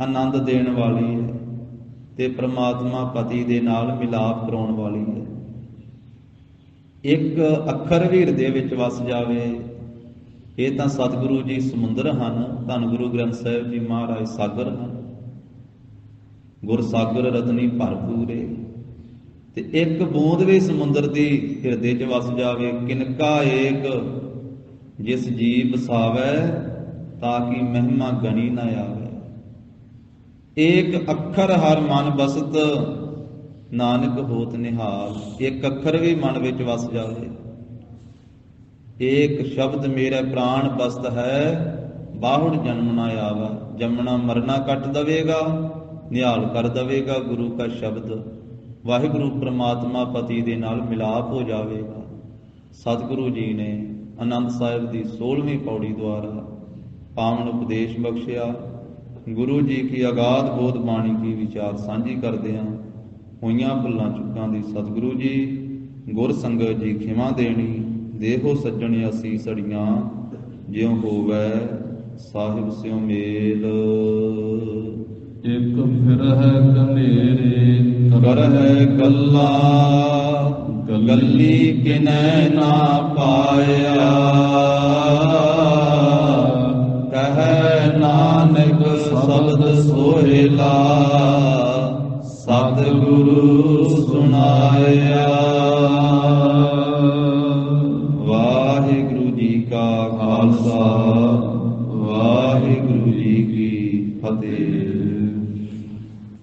ਆਨੰਦ ਦੇਣ ਵਾਲੀ ਹੈ, ਤੇ ਪ੍ਰਮਾਤਮਾ ਪਤੀ ਦੇ ਨਾਲ ਮਿਲਾਪ ਕਰਾਉਣ ਵਾਲੀ ਹੈ। ਇੱਕ ਅੱਖਰ ਵੀ ਹਿਰਦੇ ਵਿੱਚ ਵਸ ਜਾਵੇ, ਇਹ ਤਾਂ ਸਤਿਗੁਰੂ ਜੀ ਸਮੁੰਦਰ ਹਨ, ਧੰਨ ਗੁਰੂ ਗ੍ਰੰਥ ਸਾਹਿਬ ਜੀ ਮਹਾਰਾਜ ਸਾਗਰ ਹਨ। ਗੁਰ ਸਾਗਰ ਰਤਨੀ ਭਰਪੂਰੇ, ਤੇ ਇੱਕ ਬੂੰਦ ਵੀ ਸਮੁੰਦਰ ਦੀ ਹਿਰਦੇ 'ਚ ਵਸ ਜਾਵੇ। ਕਿਨਕਾ ਏਕ ਜਿਸ ਜੀ ਵਸਾਵੈ, ਤਾਂ ਕਿ ਮਹਿਮਾ ਗਣੀ ਨਾ ਆਵੇ। ਏਕ ਅੱਖਰ ਹਰ ਮਨ ਬਸਤ, ਨਾਨਕ ਹੋਤ ਨਿਹਾਲ। ਇੱਕ ਅੱਖਰ ਵੀ ਮਨ ਵਿੱਚ ਵਸ ਜਾਵੇ। ਏਕ ਸ਼ਬਦ ਮੇਰੇ ਪ੍ਰਾਣ ਬਸਤ ਹੈ, ਬਾਹੁੜ ਜਨਮ ਨਾ ਆਵਾ। ਜੰਮਣਾ ਮਰਨਾ ਕੱਟ ਦਵੇਗਾ, ਨਿਹਾਲ ਕਰ ਦਵੇਗਾ ਗੁਰੂ ਦਾ ਸ਼ਬਦ। ਵਾਹਿਗੁਰੂ ਪ੍ਰਮਾਤਮਾ ਪਤੀ ਦੇ ਨਾਲ ਮਿਲਾਪ ਹੋ ਜਾਵੇਗਾ। ਸਤਿਗੁਰੂ ਜੀ ਨੇ ਆਨੰਦ ਸਾਹਿਬ ਦੀ 16ਵੀਂ ਪੌੜੀ ਦੁਆਰਾ ਪਾਵਨ ਉਪਦੇਸ਼ ਬਖਸ਼ਿਆ। ਗੁਰੂ ਜੀ ਕੀ ਅਗਾਧ ਬੋਧ ਬਾਣੀ ਕੀ ਵਿਚਾਰ ਸਾਂਝੀ ਕਰਦੇ ਹਾਂ। ਹੋਈਆਂ ਭੁੱਲਾਂ ਚੁੱਕਾਂ ਦੀ ਸਤਿਗੁਰੂ ਜੀ ਗੁਰ ਸੰਗਤ ਜੀ ਖਿਮਾ ਦੇਣੀ। ਦੇਹੋ ਸੱਜਣ ਅਸੀਸ ਅੜੀਆਂ, ਜਿਉ ਹੋਵੈ ਸਾਹਿਬ ਸਿਉ ਮੇਲ। ਇੱਕ ਫਿਰ ਹੈ ਕਨੇਰੇ ਕਰ ਹੈ ਗੱਲਾ, ਗੱਲੀ ਕਿਨੈ ਨਾ ਪਾਇਆ। ਕਹੈ ਨਾਨਕ ਸੋਹਿਲਾ ਸਤਿਗੁਰੂ ਸੁਣਾਇਆ। ਵਾਹਿਗੁਰੂ ਜੀ ਕਾ ਖਾਲਸਾ